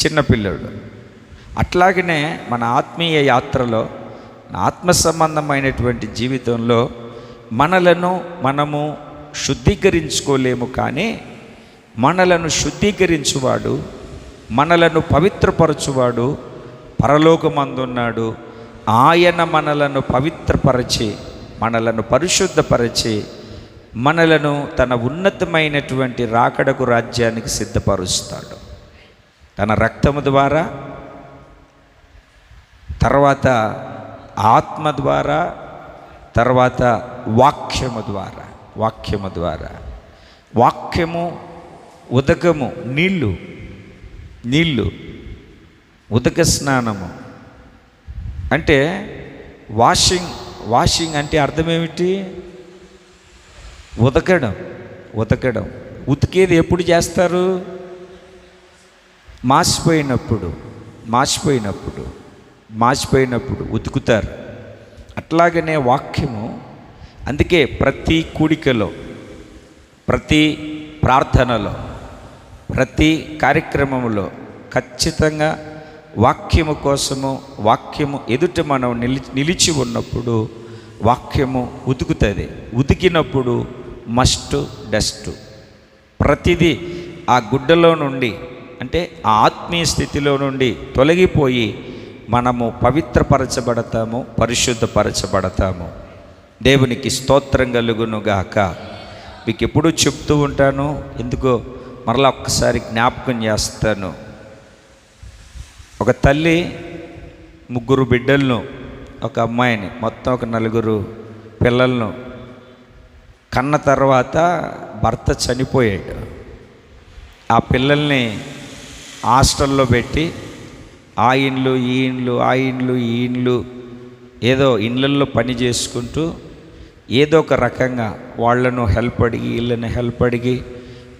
చిన్నపిల్లడు. అట్లాగనే మన ఆత్మీయ యాత్రలో ఆత్మ సంబంధమైనటువంటి జీవితంలో మనలను మనము శుద్ధీకరించుకోలేము, కానీ మనలను శుద్ధీకరించువాడు, మనలను పవిత్రపరచువాడు పరలోకమందున్నాడు. ఆయన మనలను పవిత్రపరచి, మనలను పరిశుద్ధపరచి, మనలను తన ఉన్నతమైనటువంటి రాకడకు రాజ్యానికి సిద్ధపరుస్తాడు. తన రక్తము ద్వారా, తర్వాత ఆత్మ ద్వారా, తర్వాత వాక్యము ద్వారా. వాక్యము ఉదకము, నీళ్ళు ఉదక స్నానము అంటే వాషింగ్ అంటే అర్థం ఏమిటి? ఉతకడం. ఉతికేది ఎప్పుడు చేస్తారు? మాసిపోయినప్పుడు ఉతుకుతారు. అట్లాగనే వాక్యము. అందుకే ప్రతి కూడికలో, ప్రతి ప్రార్థనలో, ప్రతి కార్యక్రమంలో ఖచ్చితంగా వాక్యము కోసము, వాక్యము ఎదుట మనం నిలిచి ఉన్నప్పుడు వాక్యము ఉతుకుతుంది. ఉతికినప్పుడు డస్ట్ ప్రతిదీ ఆ గుడ్డలో నుండి, అంటే ఆ ఆత్మీయ స్థితిలో నుండి తొలగిపోయి మనము పవిత్రపరచబడతాము, పరిశుద్ధపరచబడతాము. దేవునికి స్తోత్రం కలుగునుగాక. మీకు ఎప్పుడూ చెప్తూ ఉంటాను, ఎందుకో మరలా ఒక్కసారి జ్ఞాపకం చేస్తాను. ఒక తల్లి 3 బిడ్డలను, ఒక అమ్మాయిని, మొత్తం ఒక 4 పిల్లలను కన్న తర్వాత భర్త చనిపోయాడు. ఆ పిల్లల్ని హాస్టల్లో పెట్టి ఆ ఇండ్లు ఈ ఇండ్లు ఏదో ఇళ్ళల్లో పని చేసుకుంటూ ఏదో ఒక రకంగా వాళ్ళను హెల్ప్ అడిగి, వీళ్ళని హెల్ప్ అడిగి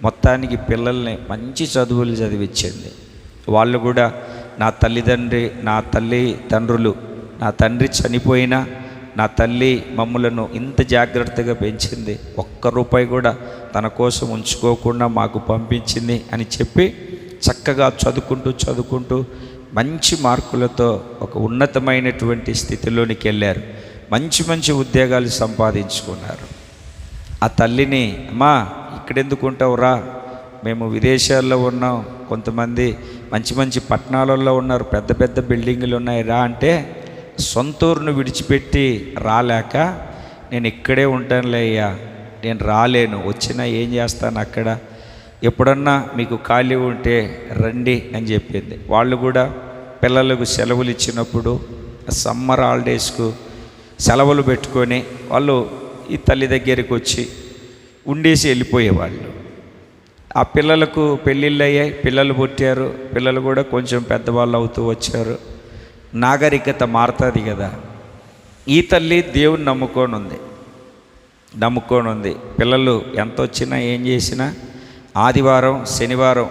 మొత్తానికి పిల్లల్ని మంచి చదువులు చదివించింది. వాళ్ళు కూడా నా తల్లిదండ్రులు, నా తండ్రి చనిపోయినా నా తల్లి మమ్ములను ఇంత జాగ్రత్తగా పెంచింది, ₹1 కూడా తన కోసం ఉంచుకోకుండా మాకు పంపించింది అని చెప్పి చక్కగా చదువుకుంటూ మంచి మార్కులతో ఒక ఉన్నతమైనటువంటి స్థితిలోనికి వెళ్ళారు. మంచి ఉద్యోగాలు సంపాదించుకున్నారు. ఆ తల్లిని, అమ్మా ఇక్కడెందుకు ఉంటావురా, మేము విదేశాల్లో ఉన్నాం, కొంతమంది మంచి పట్టణాలలో ఉన్నారు, పెద్ద బిల్డింగులు ఉన్నాయి రా అంటే, సొంతూరును విడిచిపెట్టి రాలేక నేను ఇక్కడే ఉంటానులే అయ్యా, నేను రాలేను, వచ్చినా ఏం చేస్తాను అక్కడ, ఎప్పుడన్నా మీకు ఖాళీ ఉంటే రండి అని చెప్పింది. వాళ్ళు కూడా పిల్లలకు సెలవులు ఇచ్చినప్పుడు సమ్మర్ హాలిడేస్కు సెలవులు పెట్టుకొని వాళ్ళు ఈ తల్లి దగ్గరికి వచ్చి ఉండేసి వెళ్ళిపోయేవాళ్ళు. ఆ పిల్లలకు పెళ్ళిళ్ళు అయ్యాయి, పిల్లలు పుట్టారు, పిల్లలు కూడా కొంచెం పెద్దవాళ్ళు అవుతూ వచ్చారు. నాగరికత మారుతుంది కదా. ఈ తల్లి దేవుని నమ్ముకొని ఉంది. పిల్లలు ఎంత వచ్చినా ఏం చేసినా ఆదివారం శనివారం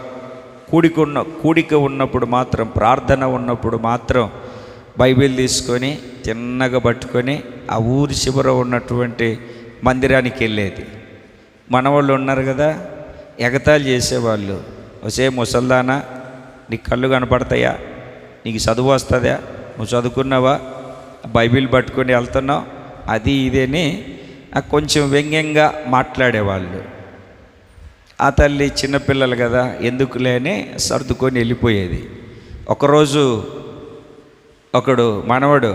కూడిక ఉన్నప్పుడు మాత్రం, ప్రార్థన ఉన్నప్పుడు మాత్రం బైబిల్ తీసుకొని తిన్నగా పట్టుకొని ఆ ఊరి చివర ఉన్నటువంటి మందిరానికి వెళ్ళేది. మనవాళ్ళు ఉన్నారు కదా, ఎగతాళి చేసేవాళ్ళు, ఒసే ముసల్దానా నీకు కళ్ళు కనపడతాయా, నీకు చదువు వస్తుందా, నువ్వు చదువుకున్నావా, బైబిల్ పట్టుకొని వెళ్తున్నావు, అది ఇదేని కొంచెం వ్యంగ్యంగా మాట్లాడేవాళ్ళు. ఆ తల్లి చిన్నపిల్లలు కదా, ఎందుకులే అని సర్దుకొని వెళ్ళిపోయేది. ఒకరోజు ఒకడు మనవడు,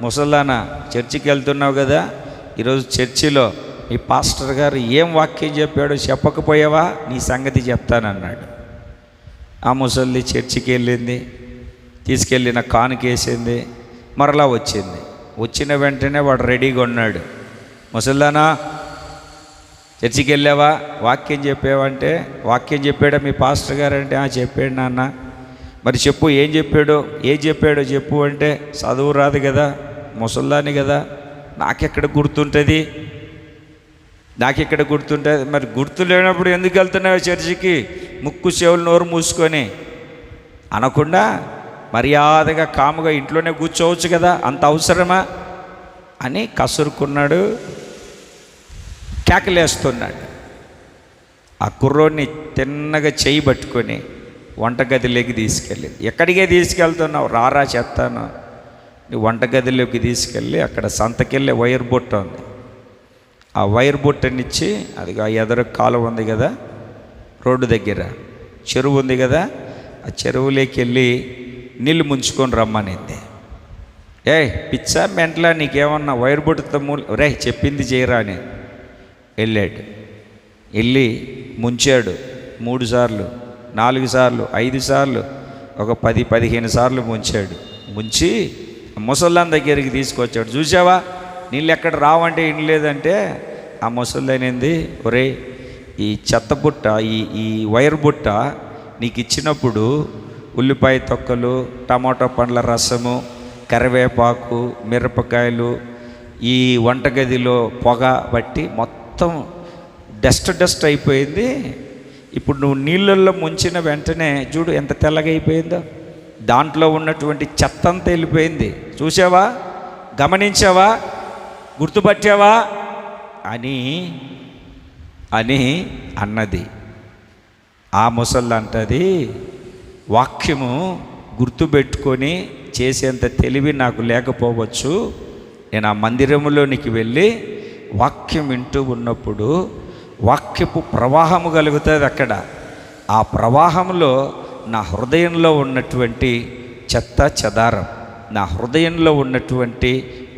ముసల్దానా చర్చికి వెళ్తున్నావు కదా, ఈరోజు చర్చిలో మీ పాస్టర్ గారు ఏం వాక్యం చెప్పాడో చెప్పకపోయావా, నీ సంగతి చెప్తానన్నాడు. ఆ ముసల్ది చర్చికి వెళ్ళింది, తీసుకెళ్ళిన కానుకేసింది, మరలా వచ్చింది. వచ్చిన వెంటనే వాడు రెడీగా ఉన్నాడు. ముసల్దానా చర్చికి వెళ్ళావా, వాక్యం చెప్పావంటే, వాక్యం చెప్పాడా మీ పాస్టర్ గారు అంటే, చెప్పాడు నాన్న. మరి చెప్పు ఏం చెప్పాడో చెప్పు అంటే, చదువు రాదు కదా, ముసల్దాని కదా, నాకెక్కడ గుర్తుంటుంది. మరి గుర్తు లేనప్పుడు ఎందుకు వెళ్తున్నావు చర్చికి, ముక్కు చెవులు నోరు మూసుకొని అనకుండా మర్యాదగా కాముగా ఇంట్లోనే కూర్చోవచ్చు కదా, అంత అవసరమా అని కసురుకున్నాడు, కేకలేస్తున్నాడు. ఆ కుర్రోడిని తిన్నగా చేయి పట్టుకొని వంటగదిలోకి తీసుకెళ్ళింది. ఎక్కడికే తీసుకెళ్తున్నావు, రారా చెప్తాను, వంటగదిలోకి తీసుకెళ్ళి అక్కడ సంతకెళ్ళే వైర్ బొట్ట ఉంది, ఆ వైర్ బొట్టనిచ్చి అది ఆ ఎదరు కాలువ ఉంది కదా, రోడ్డు దగ్గర చెరువు ఉంది కదా, ఆ చెరువులోకి వెళ్ళి నీళ్ళు ముంచుకొని రమ్మనింది. పిచ్చా మెంటలా నీకేమన్నా వైర్ బొట్టుతో రే చెప్పింది చేయరా అని వెళ్ళాడు. వెళ్ళి ముంచాడు 3 సార్లు, 4 సార్లు, 5 సార్లు, ఒక 10-15 సార్లు ముంచాడు. ముంచి ముసల్దాన్ దగ్గరికి తీసుకొచ్చాడు. చూసావా నీళ్ళు ఎక్కడ రావంటే ఇన్ లేదంటే ఆ ముసల్దానింది, ఒరే ఈ చెత్త బుట్ట ఈ వైర్ బుట్ట నీకు ఇచ్చినప్పుడు ఉల్లిపాయ తొక్కలు, టమాటో పండ్ల రసము, కరివేపాకు, మిరపకాయలు, ఈ వంటగదిలో పొగ బట్టి మొత్తం డస్ట్ అయిపోయింది. ఇప్పుడు నువ్వు నీళ్ళల్లో ముంచిన వెంటనే చూడు ఎంత తెల్లగా అయిపోయిందో, దాంట్లో ఉన్నటువంటి చెత్త అంతా వెళ్ళిపోయింది. చూసావా, గమనించావా, గుర్తుపట్టావా అని అన్నది. ఆ ముసళ్ళు అంటది, వాక్యము గుర్తుపెట్టుకొని చేసేంత తెలివి నాకు లేకపోవచ్చు. నేను ఆ మందిరములోనికి వెళ్ళి వాక్యం వింటూ ఉన్నప్పుడు వాక్యపు ప్రవాహము కలుగుతుంది అక్కడ. ఆ ప్రవాహంలో నా హృదయంలో ఉన్నటువంటి చెత్త చెదారం, నా హృదయంలో ఉన్నటువంటి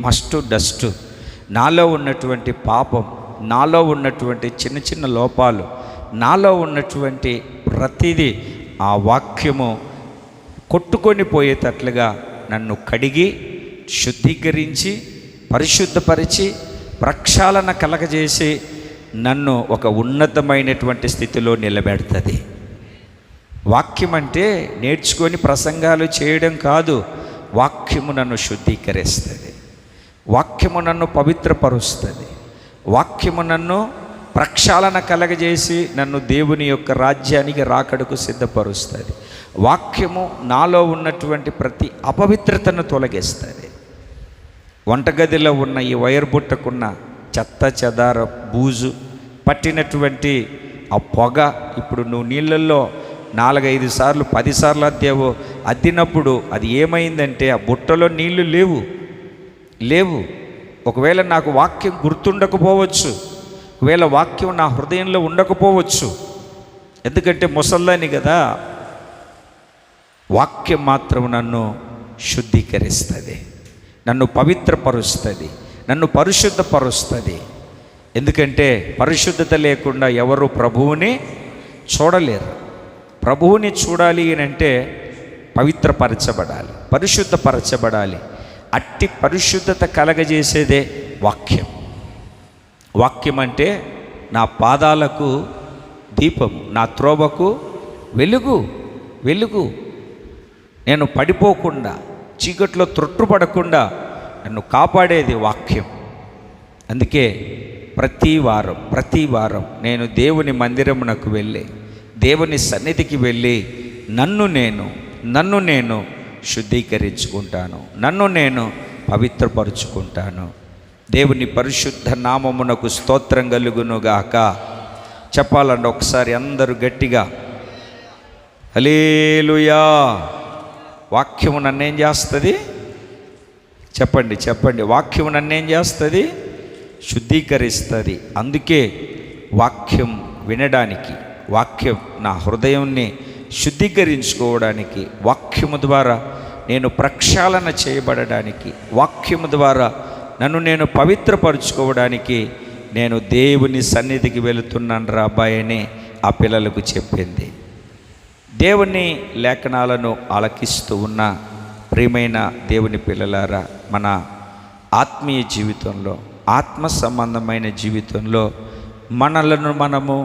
మస్టు డస్టు, నాలో ఉన్నటువంటి పాపం, నాలో ఉన్నటువంటి చిన్న చిన్న లోపాలు, నాలో ఉన్నటువంటి ప్రతిదీ ఆ వాక్యము కొట్టుకొని పోయేటట్లుగా నన్ను కడిగి శుద్ధీకరించి పరిశుద్ధపరిచి ప్రక్షాళన కలగజేసి నన్ను ఒక ఉన్నతమైనటువంటి స్థితిలో నిలబెడుతుంది. వాక్యం అంటే నేర్చుకొని ప్రసంగాలు చేయడం కాదు, వాక్యము నన్ను శుద్ధీకరిస్తుంది, వాక్యము నన్ను పవిత్రపరుస్తుంది, వాక్యము నన్ను ప్రక్షాళన కలగజేసి నన్ను దేవుని యొక్క రాజ్యానికి రాకడకు సిద్ధపరుస్తుంది. వాక్యము నాలో ఉన్నటువంటి ప్రతి అపవిత్రతను తొలగిస్తుంది. వంటగదిలో ఉన్న ఈ వైర్ బుట్టకున్న చెత్త చెదార బూజు పట్టినటువంటి ఆ పొగ ఇప్పుడు నువ్వు నీళ్ళల్లో 4-5 సార్లు 10 సార్లు అద్దినప్పుడు అది ఏమైందంటే ఆ బుట్టలో నీళ్లు లేవు. ఒకవేళ నాకు వాక్యం గుర్తుండకపోవచ్చు, ఒకవేళ వాక్యం నా హృదయంలో ఉండకపోవచ్చు, ఎందుకంటే ముసల్దాని కదా. వాక్యం మాత్రం నన్ను శుద్ధీకరిస్తుంది, నన్ను పవిత్రపరుస్తుంది, నన్ను పరిశుద్ధపరుస్తుంది. ఎందుకంటే పరిశుద్ధత లేకుండా ఎవరు ప్రభువుని చూడలేరు. ప్రభువుని చూడాలి అని అంటే పవిత్రపరచబడాలి, పరిశుద్ధపరచబడాలి. అట్టి పరిశుద్ధత కలగజేసేదే వాక్యం. వాక్యం అంటే నా పాదాలకు దీపము, నా త్రోవకు వెలుగు. నేను పడిపోకుండా, చీకట్లో త్రొట్టుపడకుండా నన్ను కాపాడేది వాక్యం. అందుకే ప్రతి వారం నేను దేవుని మందిరమునకు వెళ్ళి, దేవుని సన్నిధికి వెళ్ళి నన్ను నేను శుద్ధీకరించుకుంటాను, నన్ను నేను పవిత్రపరుచుకుంటాను. దేవుని పరిశుద్ధ నామమునకు స్తోత్రం కలుగునుగాక. చెప్పాలండి ఒకసారి అందరూ గట్టిగా, హల్లెలూయా. వాక్యము నన్నేం చేస్తుంది? చెప్పండి. వాక్యము నన్నేం చేస్తుంది? శుద్ధీకరిస్తుంది. అందుకే వాక్యం వినడానికి, వాక్యం నా హృదయాన్ని శుద్ధీకరించుకోవడానికి, వాక్యము ద్వారా నేను ప్రక్షాళన చేయబడడానికి, వాక్యము ద్వారా నన్ను నేను పవిత్రపరుచుకోవడానికి నేను దేవుని సన్నిధికి వెళుతున్నాను రా అబ్బాయి అని ఆ పిల్లలకు చెప్పింది. దేవుని లేఖనాలను ఆలకిస్తూ ఉన్న ప్రియమైన దేవుని పిల్లలారా, మన ఆత్మీయ జీవితంలో, ఆత్మ సంబంధమైన జీవితంలో మనలను మనము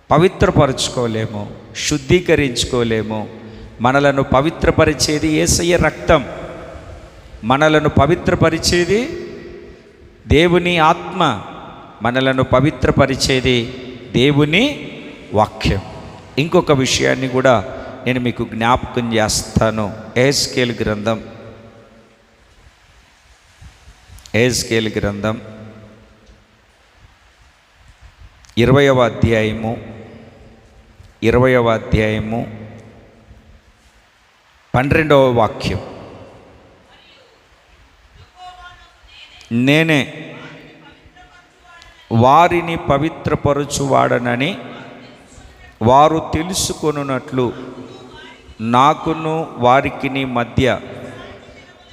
పవిత్రపరచుకోలేము, శుద్ధీకరించుకోలేము. మనలను పవిత్రపరిచేది యేసయ్య రక్తం, మనలను పవిత్రపరిచేది దేవుని ఆత్మ, మనలను పవిత్రపరిచేది దేవుని వాక్యం. ఇంకొక విషయాన్ని కూడా నేను మీకు జ్ఞాపకం చేస్తాను. యెహెజ్కేలు గ్రంథం 20వ అధ్యాయము 12వ వాక్యం. నేనే వారిని పవిత్రపరచువాడనని వారు తెలుసుకొనున్నట్లు నాకును వారికిని మధ్య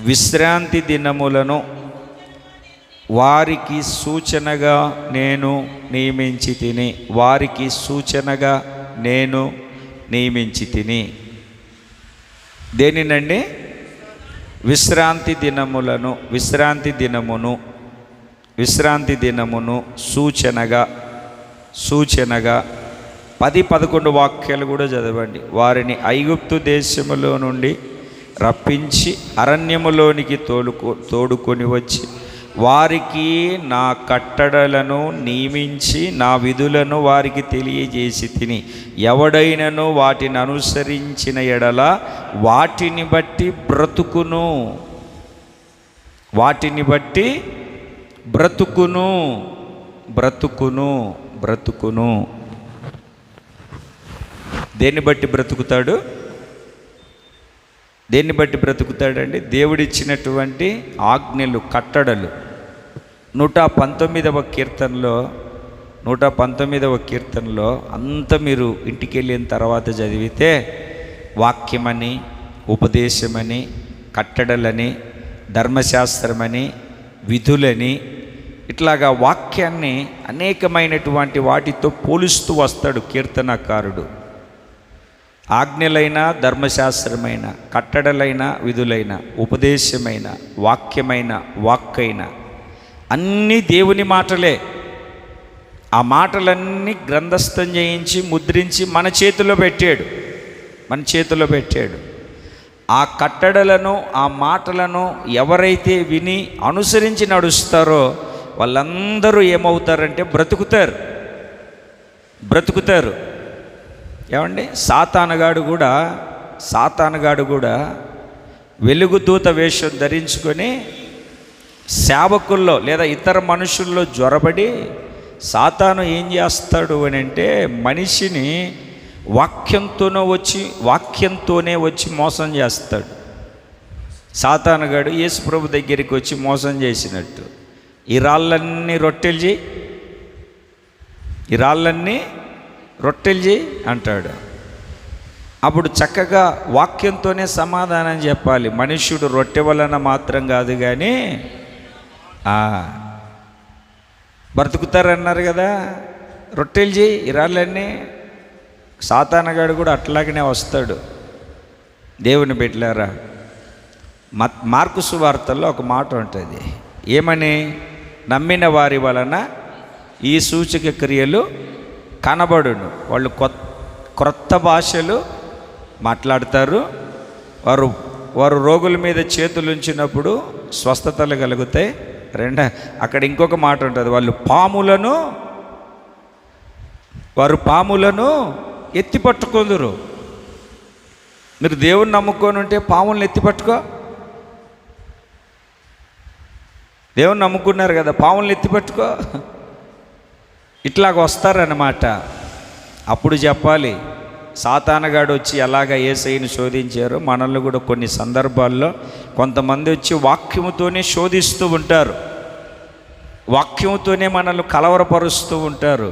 విశ్రాంతి దినములను వారికి సూచనగా నేను నియమించి తిని, వారికి సూచనగా నేను నియమించి తిని. దేనినండి? విశ్రాంతి దినమును సూచనగా 10-11 వాక్యాలు కూడా చదవండి. వారిని ఐగుప్తు దేశములో నుండి రప్పించి అరణ్యములోనికి తోడుకొని వచ్చి వారికి నా కట్టడలను నియమించి నా విధులను వారికి తెలియజేసి తిని, ఎవడైనను వాటిని అనుసరించిన ఎడల వాటిని బట్టి బ్రతుకును. దేన్ని బట్టి బ్రతుకుతాడు? దేన్ని బట్టి బ్రతుకుతాడండి? దేవుడిచ్చినటువంటి ఆజ్ఞలు, కట్టడలు. 119వ కీర్తనలో అంత మీరు ఇంటికి వెళ్ళిన తర్వాత చదివితే వాక్యమని, ఉపదేశమని, కట్టడలని, ధర్మశాస్త్రమని, విధులని, ఇట్లాగా వాక్యాన్ని అనేకమైనటువంటి వాటితో పోలుస్తూ వస్తాడు కీర్తనకారుడు. ఆజ్ఞలైన, ధర్మశాస్త్రమైన, కట్టడలైన, విధులైన, ఉపదేశమైన, వాక్యమైన, వాక్కైన అన్నీ దేవుని మాటలే. ఆ మాటలన్నీ గ్రంథస్థం చేయించి ముద్రించి మన చేతిలో పెట్టాడు. ఆ కట్టడలను, ఆ మాటలను ఎవరైతే విని అనుసరించి నడుస్తారో వాళ్ళందరూ ఏమవుతారంటే బ్రతుకుతారు. ఏమండి? సాతానుగాడు కూడా వెలుగుదూత వేషం ధరించుకొని సేవకుల్లో లేదా ఇతర మనుషుల్లో జ్వరబడి సాతాను ఏం చేస్తాడు అని అంటే మనిషిని వాక్యంతోనే వచ్చి మోసం చేస్తాడు. సాతానుగాడు యేసుప్రభు దగ్గరికి వచ్చి మోసం చేసినట్టు, ఈ రాళ్ళన్నీ రొట్టెలు చేయి అంటాడు. అప్పుడు చక్కగా వాక్యంతోనే సమాధానం చెప్పాలి. మనుష్యుడు రొట్టె వలన మాత్రం కాదు కానీ బ్రతుకుతారన్నారు కదా, రొట్టెలు చేయి, ఈ రాళ్ళన్నీ. సాతానుగాడు కూడా అట్లాగనే వస్తాడు. దేవుని బిడ్డలారా, మార్కు సువార్తల్లో ఒక మాట ఉంటుంది. ఏమని? నమ్మిన వారి వలన ఈ సూచక క్రియలు కనబడును. వాళ్ళు క్రొత్త భాషలు మాట్లాడతారు. వారు రోగుల మీద చేతులు ఉంచినప్పుడు స్వస్థతలు కలుగుతాయి. అక్కడ ఇంకొక మాట ఉంటుంది. వారు పాములను ఎత్తి పట్టుకుందురు. మీరు దేవుని నమ్ముకొని ఉంటే పాములను ఎత్తి పట్టుకో. దేవుని నమ్ముకున్నారు కదా, పాములను ఎత్తి పట్టుకో. ఇట్లాగ వస్తారన్నమాట. అప్పుడు చెప్పాలి, సాతానుగాడు వచ్చి ఎలాగ యేసయ్యను శోధించారో మనల్ని కూడా కొన్ని సందర్భాల్లో కొంతమంది వచ్చి వాక్యముతోనే శోధిస్తూ ఉంటారు, వాక్యంతోనే మనల్ని కలవరపరుస్తూ ఉంటారు.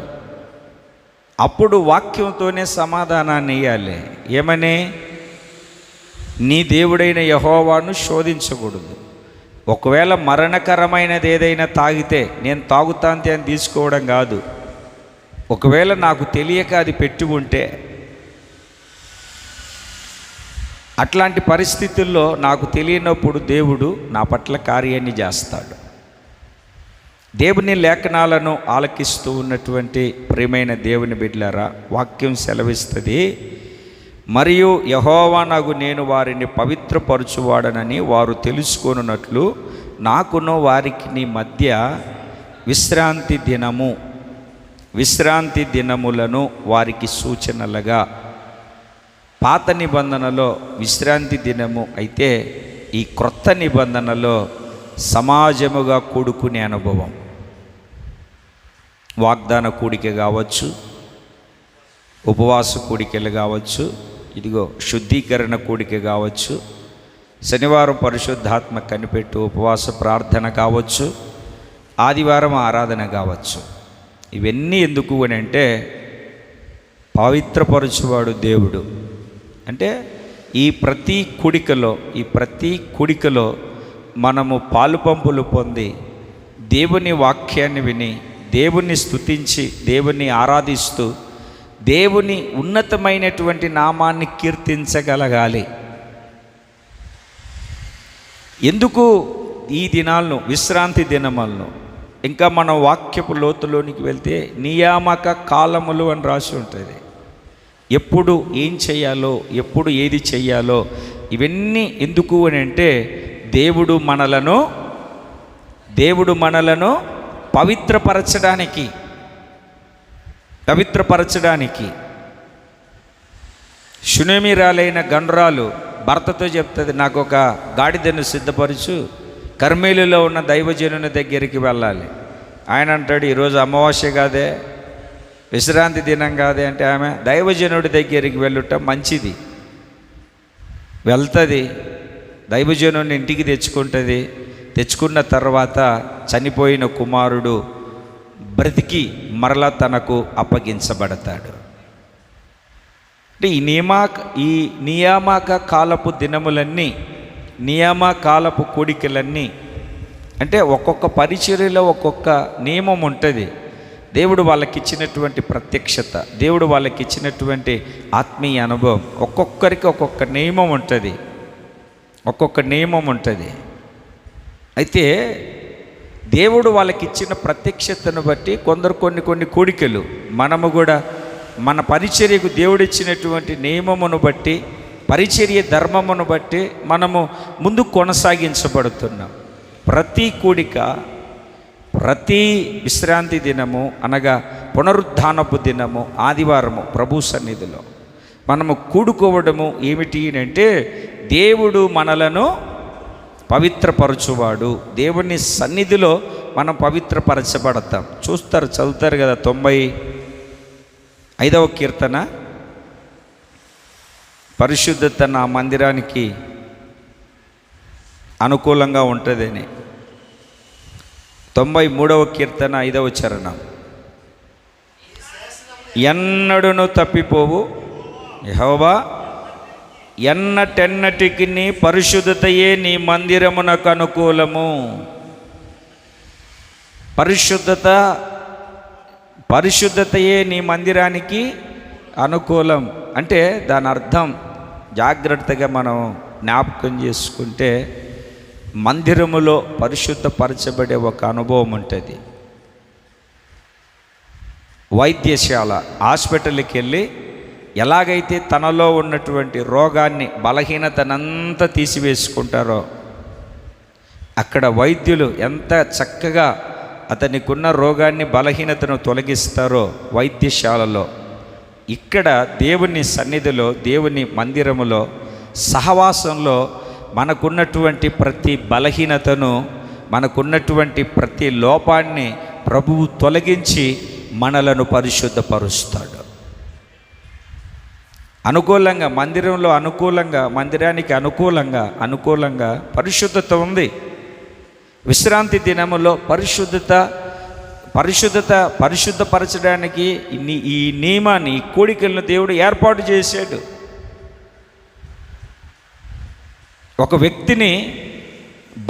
అప్పుడు వాక్యంతోనే సమాధానాన్ని ఇవ్వాలి. ఏమని? నీ దేవుడైన యెహోవాను శోధించకూడదు. ఒకవేళ మరణకరమైనది ఏదైనా తాగితే నేను తాగుతాంతే అని తీసుకోవడం కాదు. ఒకవేళ నాకు తెలియక అది పెట్టి ఉంటే, అట్లాంటి పరిస్థితుల్లో నాకు తెలియనప్పుడు దేవుడు నా పట్ల కార్యాన్ని చేస్తాడు. దేవుని లేఖనాలను ఆలకిస్తూ ఉన్నటువంటి ప్రియమైన దేవుని బిడ్డలారా, వాక్యం సెలవిస్తుంది, మరియు యెహోవా నగు నేను వారిని పవిత్రపరచువాడనని వారు తెలుసుకొనున్నట్లు నాకును వారికి నీ మధ్య విశ్రాంతి దినములను వారికి సూచనలుగా. పాత నిబంధనలో విశ్రాంతి దినము అయితే, ఈ క్రొత్త నిబంధనలో సమాజముగా కూడుకునే అనుభవం. వాగ్దాన కూడిక కావచ్చు, ఉపవాస కూడికలు కావచ్చు, ఇదిగో శుద్ధీకరణ కూడిక కావచ్చు, శనివారం పరిశుద్ధాత్మ కనిపెట్టు ఉపవాస ప్రార్థన కావచ్చు, ఆదివారం ఆరాధన కావచ్చు. ఇవన్నీ ఎందుకు అని అంటే పవిత్రపరచువాడు దేవుడు. అంటే ఈ ప్రతి కుడికలో మనము పాలు పంపులు పొంది దేవుని వాక్యాన్ని విని దేవుణ్ణి స్తుతించి దేవుణ్ణి ఆరాధిస్తూ దేవుని ఉన్నతమైనటువంటి నామాన్ని కీర్తించగలగాలి. ఎందుకు ఈ దినాలను, విశ్రాంతి దినములను, ఇంకా మనం వాక్యపు లోతులోనికి వెళ్తే నియామక కాలములు అని రాసి ఉంటుంది. ఎప్పుడు ఏం చేయాలో, ఎప్పుడు ఏది చెయ్యాలో ఇవన్నీ ఎందుకు అని అంటే దేవుడు మనలను పవిత్రపరచడానికి. షునేమిరాలైన గండ్రాలు భర్తతో చెప్తుంది, నాకు ఒక గాడిదను సిద్ధపరచు, కర్మేలులో ఉన్న దైవజనుని దగ్గరికి వెళ్ళాలి. ఆయన అంటాడు, ఈరోజు అమావాస్య కాదే, విశ్రాంతి దినం కాదే అంటే ఆమె దైవజనుడి దగ్గరికి వెళ్ళుట మంచిది. వెళ్తుంది, దైవజనుని ఇంటికి తెచ్చుకుంటుంది. తెచ్చుకున్న తర్వాత చనిపోయిన కుమారుడు బ్రతికి మరలా తనకు అప్పగించబడతాడు. అంటే ఈ నియామక కాలపు దినములన్నీ, నియామకాలపు కోడికలన్నీ అంటే ఒక్కొక్క పరిచర్యలో ఒక్కొక్క నియమం ఉంటుంది. దేవుడు వాళ్ళకి ఇచ్చినటువంటి ప్రత్యక్షత, దేవుడు వాళ్ళకి ఇచ్చినటువంటి ఆత్మీయ అనుభవం, ఒక్కొక్కరికి ఒక్కొక్క నియమం ఉంటుంది. అయితే దేవుడు వాళ్ళకి ఇచ్చిన ప్రత్యక్షతను బట్టి కొందరు కొన్ని కోడికలు, మనము కూడా మన పరిచర్యకు దేవుడిచ్చినటువంటి నియమమును బట్టి, పరిచర్య ధర్మమును బట్టి మనము ముందు కొనసాగించబడుతున్నాం. ప్రతి కూడిక, ప్రతి విశ్రాంతి దినము అనగా పునరుద్ధానపు దినము, ఆదివారము ప్రభు సన్నిధిలో మనము కూడుకోవడము ఏమిటి అంటే దేవుడు మనలను పవిత్రపరచువాడు. దేవుని సన్నిధిలో మనం పవిత్రపరచబడతాం. చదువుతారు కదా 95వ కీర్తన, పరిశుద్ధత నా మందిరానికి అనుకూలంగా ఉంటుందని. 93వ కీర్తన 5వ చరణం, ఎన్నడును తప్పిపోవు యెహోవా ఎన్నటెన్నటికి నీ పరిశుద్ధతయే నీ మందిరమునకు అనుకూలము. పరిశుద్ధతయే నీ మందిరానికి అనుకూలం అంటే దాని అర్థం జాగ్రత్తగా మనం జ్ఞాపకం చేసుకుంటే మందిరములో పరిశుద్ధపరచబడే ఒక అనుభవం ఉంటుంది. వైద్యశాల, హాస్పిటల్కి వెళ్ళి ఎలాగైతే తనలో ఉన్నటువంటి రోగాన్ని, బలహీనతనంతా తీసివేసుకుంటారో, అక్కడ వైద్యులు ఎంత చక్కగా అతనికున్న రోగాన్ని, బలహీనతను తొలగిస్తారో వైద్యశాలలో, ఇక్కడ దేవుని సన్నిధిలో, దేవుని మందిరములో, సహవాసంలో మనకున్నటువంటి ప్రతి బలహీనతను, మనకున్నటువంటి ప్రతి లోపాన్ని ప్రభువు తొలగించి మనలను పరిశుద్ధపరుస్తాడు. అనుకూలంగా, మందిరంలో అనుకూలంగా, మందిరానికి అనుకూలంగా పరిశుద్ధత ఉంది. విశ్రాంతి దినములో పరిశుద్ధపరచడానికి ఈ నియమాన్ని, ఈ కోడికలను దేవుడు ఏర్పాటు చేశాడు. ఒక వ్యక్తిని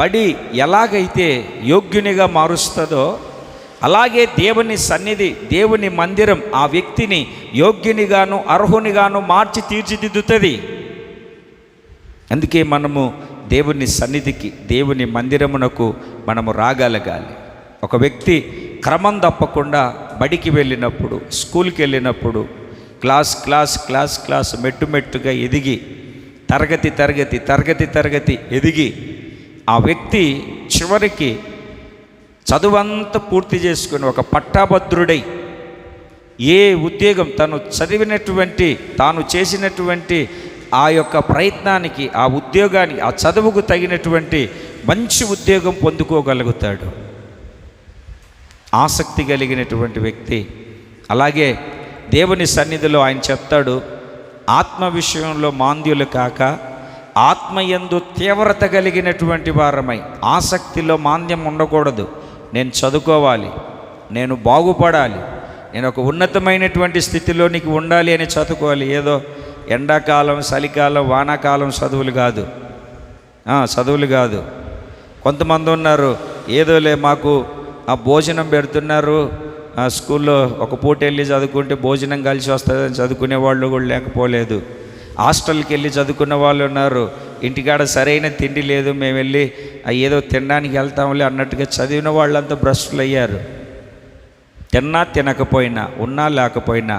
బడి ఎలాగైతే యోగ్యునిగా మారుస్తుందో అలాగే దేవుని సన్నిధి, దేవుని మందిరం ఆ వ్యక్తిని యోగ్యునిగాను అర్హునిగాను మార్చి తీర్చిదిద్దుతుంది. అందుకే మనము దేవుని సన్నిధికి, దేవుని మందిరమునకు మనము రాగలగాలి. ఒక వ్యక్తి క్రమం తప్పకుండా బడికి వెళ్ళినప్పుడు, స్కూల్కి వెళ్ళినప్పుడు క్లాస్ మెట్టుగా ఎదిగి తరగతి ఎదిగి ఆ వ్యక్తి చివరికి చదువంతా పూర్తి చేసుకుని ఒక పట్టాభద్రుడై ఏ ఉద్యోగం తాను చేసినటువంటి ఆ యొక్క ప్రయత్నానికి, ఆ ఉద్యోగానికి, ఆ చదువుకు తగినటువంటి మంచి ఉద్యోగం పొందుకోగలుగుతాడు. ఆసక్తి కలిగినటువంటి వ్యక్తి. అలాగే దేవుని సన్నిధిలో ఆయన చెప్తాడు, ఆత్మ విషయంలో మాంద్యులు కాక ఆత్మయందు తీవ్రత కలిగినటువంటి వారమై. ఆసక్తిలో మాంద్యం ఉండకూడదు, నేను చదువుకోవాలి, నేను బాగుపడాలి, నేను ఒక ఉన్నతమైనటువంటి స్థితిలోనికి ఉండాలి అని చదువుకోవాలి. ఏదో ఎండాకాలం, చలికాలం, వానాకాలం చదువులు కాదు. కొంతమంది ఉన్నారు, ఏదోలే మాకు ఆ భోజనం పెడుతున్నారు, ఆ స్కూల్లో ఒక పూట వెళ్ళి చదువుకుంటే భోజనం కలిసి వస్తుందని చదువుకునే వాళ్ళు కూడా లేకపోలేదు. హాస్టల్కి వెళ్ళి చదువుకున్న వాళ్ళు ఉన్నారు, ఇంటికాడ సరైన తిండి లేదు, మేము వెళ్ళి ఏదో తినడానికి వెళ్తాంలే అన్నట్టుగా చదివిన వాళ్ళంతా భ్రష్టులు అయ్యారు. తిన్నా తినకపోయినా, ఉన్నా లేకపోయినా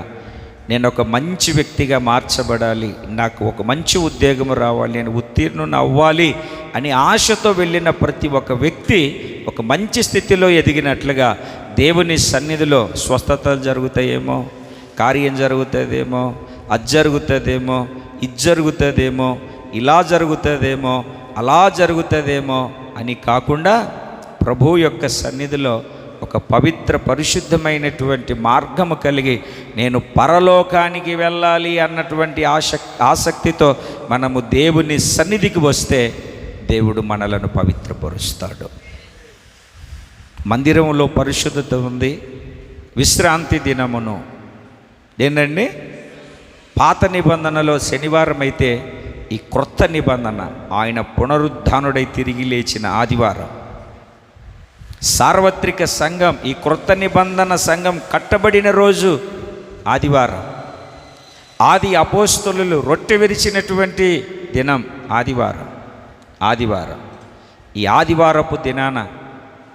నేను ఒక మంచి వ్యక్తిగా మార్చబడాలి, నాకు ఒక మంచి ఉద్యోగం రావాలి, నేను ఉత్తీర్ణుని అవ్వాలి అని ఆశతో వెళ్ళిన ప్రతి ఒక్క వ్యక్తి ఒక మంచి స్థితిలో ఎదిగినట్లుగా దేవుని సన్నిధిలో స్వస్థతలు జరుగుతాయేమో, కార్యం జరుగుతుందేమో, అది జరుగుతుందేమో, ఇది జరుగుతుందేమో, ఇలా జరుగుతుందేమో, అలా జరుగుతుందేమో అని కాకుండా ప్రభు యొక్క సన్నిధిలో ఒక పవిత్ర పరిశుద్ధమైనటువంటి మార్గము కలిగి నేను పరలోకానికి వెళ్ళాలి అన్నటువంటి ఆసక్తితో మనము దేవుని సన్నిధికి వస్తే దేవుడు మనలను పవిత్రపరుస్తాడు. మందిరంలో పరిశుద్ధత ఉంది. విశ్రాంతి దినమును ఏంటండి, పాత నిబంధనలో శనివారం అయితే ఈ క్రొత్త నిబంధన ఆయన పునరుద్ధానుడై తిరిగి లేచిన ఆదివారం. సార్వత్రిక సంఘం, ఈ క్రొత్త నిబంధన సంఘం కట్టబడిన రోజు ఆదివారం. ఆది అపోస్తలులు రొట్టె విరిచినటువంటి దినం ఆదివారం. ఈ ఆదివారపు దినాన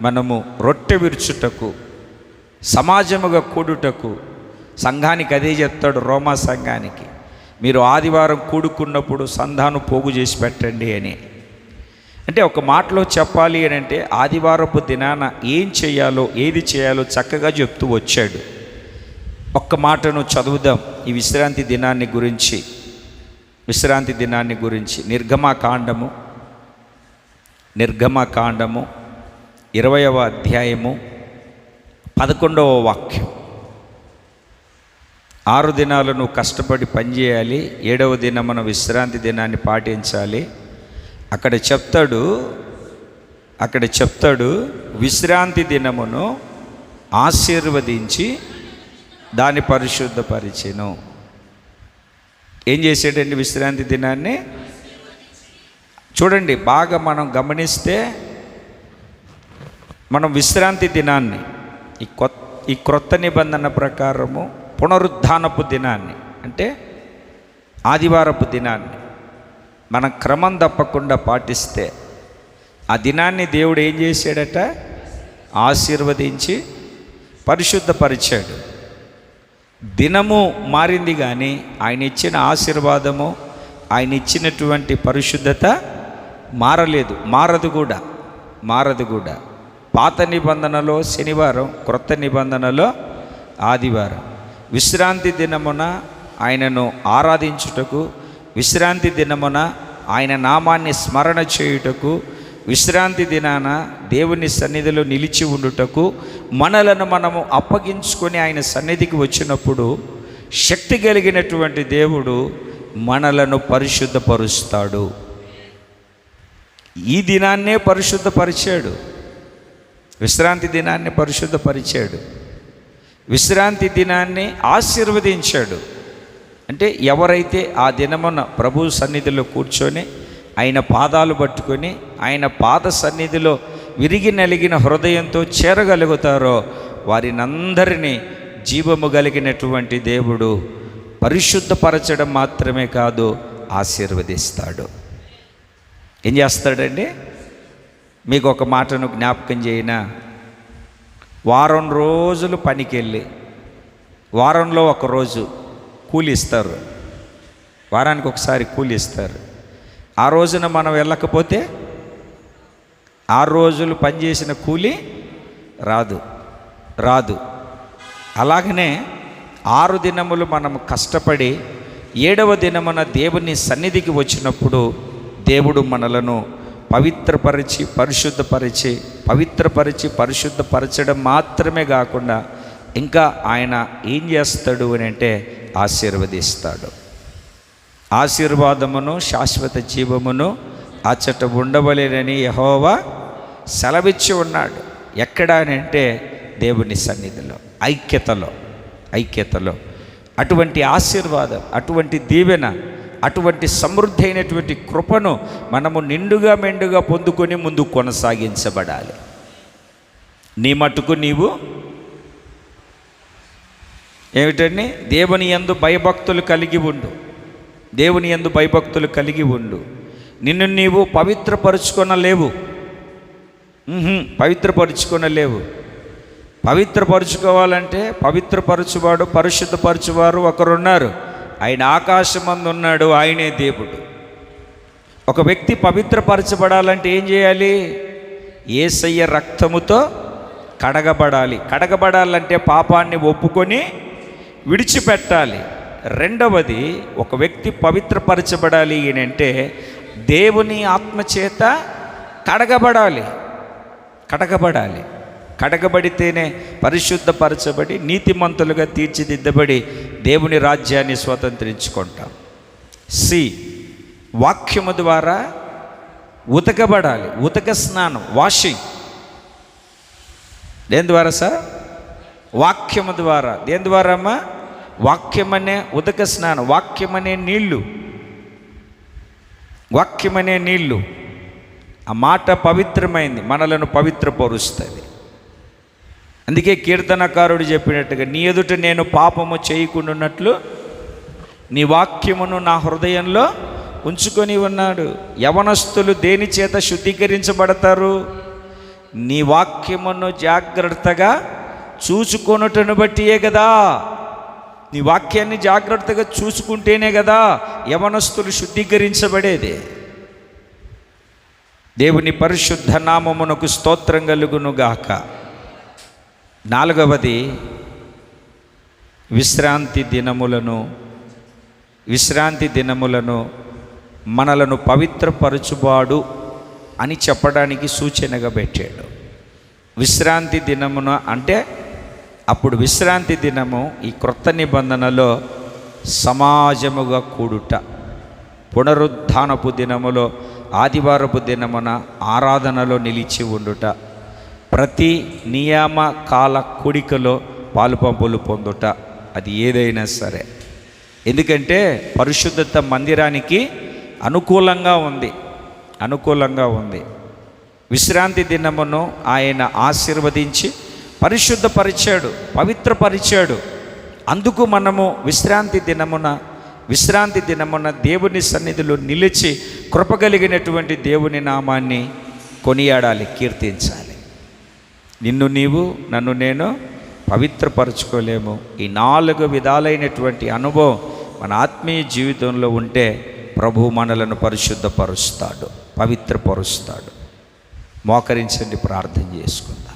మనము రొట్టె విరుచుటకు, సమాజముగా కూడుటకు, సంఘానికి అదే చెప్తాడు, రోమా సంఘానికి, మీరు ఆదివారం కూడుకున్నప్పుడు సంధాను పోగు చేసి పెట్టండి అని. అంటే ఒక మాటలో చెప్పాలి అని అంటే ఆదివారపు దినాన ఏం చేయాలో, ఏది చేయాలో చక్కగా చెప్తూ వచ్చాడు. ఒక్క మాటను చదువుదాం ఈ విశ్రాంతి దినాన్ని గురించి. నిర్గమకాండము 20వ అధ్యాయము 11వ వాక్యం. 6 దినాలు నువ్వు కష్టపడి పనిచేయాలి, 7వ దినమున విశ్రాంతి దినాన్ని పాటించాలి. అక్కడ చెప్తాడు విశ్రాంతి దినమును ఆశీర్వదించి దాన్ని పరిశుద్ధపరిచెను. ఏం చేసాడండి విశ్రాంతి దినాన్ని? చూడండి, బాగా మనం గమనిస్తే మనం విశ్రాంతి దినాన్ని ఈ క్రొత్త నిబంధన ప్రకారము పునరుద్ధానపు దినాన్ని, అంటే ఆదివారపు దినాన్ని మనం క్రమం తప్పకుండా పాటిస్తే ఆ దినాన్ని దేవుడు ఏం చేశాడట? ఆశీర్వదించి పరిశుద్ధపరిచాడు. దినము మారింది కానీ ఆయన ఇచ్చిన ఆశీర్వాదము, ఆయన ఇచ్చినటువంటి పరిశుద్ధత మారలేదు, మారదు కూడా. పాత నిబంధనలో శనివారం, క్రొత్త నిబంధనలో ఆదివారం. విశ్రాంతి దినమున ఆయనను ఆరాధించుటకు, విశ్రాంతి దినమున ఆయన నామాన్ని స్మరణ చేయుటకు, విశ్రాంతి దినాన దేవుని సన్నిధిలో నిలిచి ఉండుటకు మనలను మనము అప్పగించుకొని ఆయన సన్నిధికి వచ్చినప్పుడు శక్తి కలిగినటువంటి దేవుడు మనలను పరిశుద్ధపరుస్తాడు. ఈ దినాన్నే పరిశుద్ధపరిచాడు, విశ్రాంతి దినాన్ని పరిశుద్ధపరిచాడు, విశ్రాంతి దినాన్ని ఆశీర్వదించాడు. అంటే ఎవరైతే ఆ దినమున ప్రభు సన్నిధిలో కూర్చొని ఆయన పాదాలు పట్టుకొని ఆయన పాద సన్నిధిలో విరిగి నలిగిన హృదయంతో చేరగలుగుతారో వారినందరినీ జీవము కలిగినటువంటి దేవుడు పరిశుద్ధపరచడం మాత్రమే కాదు, ఆశీర్వదిస్తాడు. ఏం చేస్తాడండి? మీకు ఒక మాటను జ్ఞాపకం చేయనా? వారం రోజులు పనికి వెళ్ళి వారంలో ఒక రోజు కూలి ఇస్తారు, వారానికి ఒకసారి కూలి ఇస్తారు. ఆ రోజున మనం వెళ్ళకపోతే 6 రోజులు పనిచేసిన కూలి రాదు. అలాగనే 6 దినములు మనం కష్టపడి 7వ దినమున దేవుని సన్నిధికి వచ్చినప్పుడు దేవుడు మనలను పవిత్రపరిచి పరిశుద్ధపరచడం మాత్రమే కాకుండా ఇంకా ఆయన ఏం చేస్తాడు అని అంటే ఆశీర్వదిస్తాడు. ఆశీర్వాదమును శాశ్వత జీవమును అచ్చట ఉండవలేనని యెహోవా సెలవిచ్చి ఉన్నాడు. ఎక్కడ అని అంటే దేవుని సన్నిధిలో, ఐక్యతలో అటువంటి ఆశీర్వాదం, అటువంటి దీవెన, అటువంటి సమృద్ధి అయినటువంటి కృపను మనము నిండుగా మెండుగా పొందుకొని ముందు కొనసాగించబడాలి. నీ మట్టుకు నీవు ఏమిటండి, దేవుని యందు భయభక్తులు కలిగి ఉండు. దేవుని యందు భయభక్తులు కలిగి ఉండు. నిన్ను నీవు పవిత్రపరుచుకొనలేవు. పవిత్రపరుచుకోవాలంటే పవిత్రపరచువాడు, పరిశుద్ధపరచువారు ఒకరున్నారు. ఆయన ఆకాశమందు ఉన్నాడు, ఆయనే దేవుడు. ఒక వ్యక్తి పవిత్రపరచబడాలంటే ఏం చేయాలి? యేసయ్య రక్తముతో కడగబడాలంటే పాపాన్ని ఒప్పుకొని విడిచిపెట్టాలి. రెండవది, ఒక వ్యక్తి పవిత్రపరచబడాలి అంటే దేవుని ఆత్మచేత కడగబడితేనే పరిశుద్ధపరచబడి నీతిమంతులుగా తీర్చిదిద్దబడి దేవుని రాజ్యాన్ని స్వతంత్రించుకుంటాం. వాక్యము ద్వారా ఉతకబడాలి. ఉతక స్నానం, వాషింగ్. దేని ద్వారా సార్? వాక్యము ద్వారా. దేని ద్వారా అమ్మా? వాక్యమనే ఉదక స్నానం, వాక్యమనే నీళ్ళు. ఆ మాట పవిత్రమైంది, మనలను పవిత్రపరుస్తుంది. అందుకే కీర్తనకారుడు చెప్పినట్టుగా, నీ ఎదుట నేను పాపము చేయకుండాన్నట్లు నీ వాక్యమును నా హృదయంలో ఉంచుకొని ఉన్నాడు. యవనస్తులు దేని చేత శుద్ధీకరించబడతారు? నీ వాక్యమును జాగ్రత్తగా చూసుకొనుటను బట్టియే కదా. నీ వాక్యాన్ని జాగ్రత్తగా చూసుకుంటేనే కదా యవనస్తులు శుద్ధీకరించబడేది. దేవుని పరిశుద్ధ నామమునకు స్తోత్రం కలుగునుగాక. నాలుగవది, విశ్రాంతి దినములను మనలను పవిత్రపరచువాడు అని చెప్పడానికి సూచనగా పెట్టాడు. విశ్రాంతి దినమున అంటే అప్పుడు విశ్రాంతి దినము ఈ క్రొత్త నిబంధనలో సమాజముగా కూడుట, పునరుద్ధానపు దినములో ఆదివారపు దినమున ఆరాధనలో నిలిచి ఉండుట, ప్రతి నియామ కాల కూడికలో పాలుపంపులు పొందుట, అది ఏదైనా సరే. ఎందుకంటే పరిశుద్ధత మందిరానికి అనుకూలంగా ఉంది. విశ్రాంతి దినమును ఆయన ఆశీర్వదించి పరిశుద్ధపరిచాడు, పవిత్రపరిచాడు. అందుకు మనము విశ్రాంతి దినమున దేవుని సన్నిధిలో నిలిచి కృపగలిగినటువంటి దేవుని నామాన్ని కొనియాడాలి, కీర్తించాలి. నన్ను నేను పవిత్రపరచుకోలేము. ఈ 4 విధాలైనటువంటి అనుభవం మన ఆత్మీయ జీవితంలో ఉంటే ప్రభు మనలను పరిశుద్ధపరుస్తాడు, పవిత్రపరుస్తాడు. మోకరించండి, ప్రార్థన చేసుకుందాం.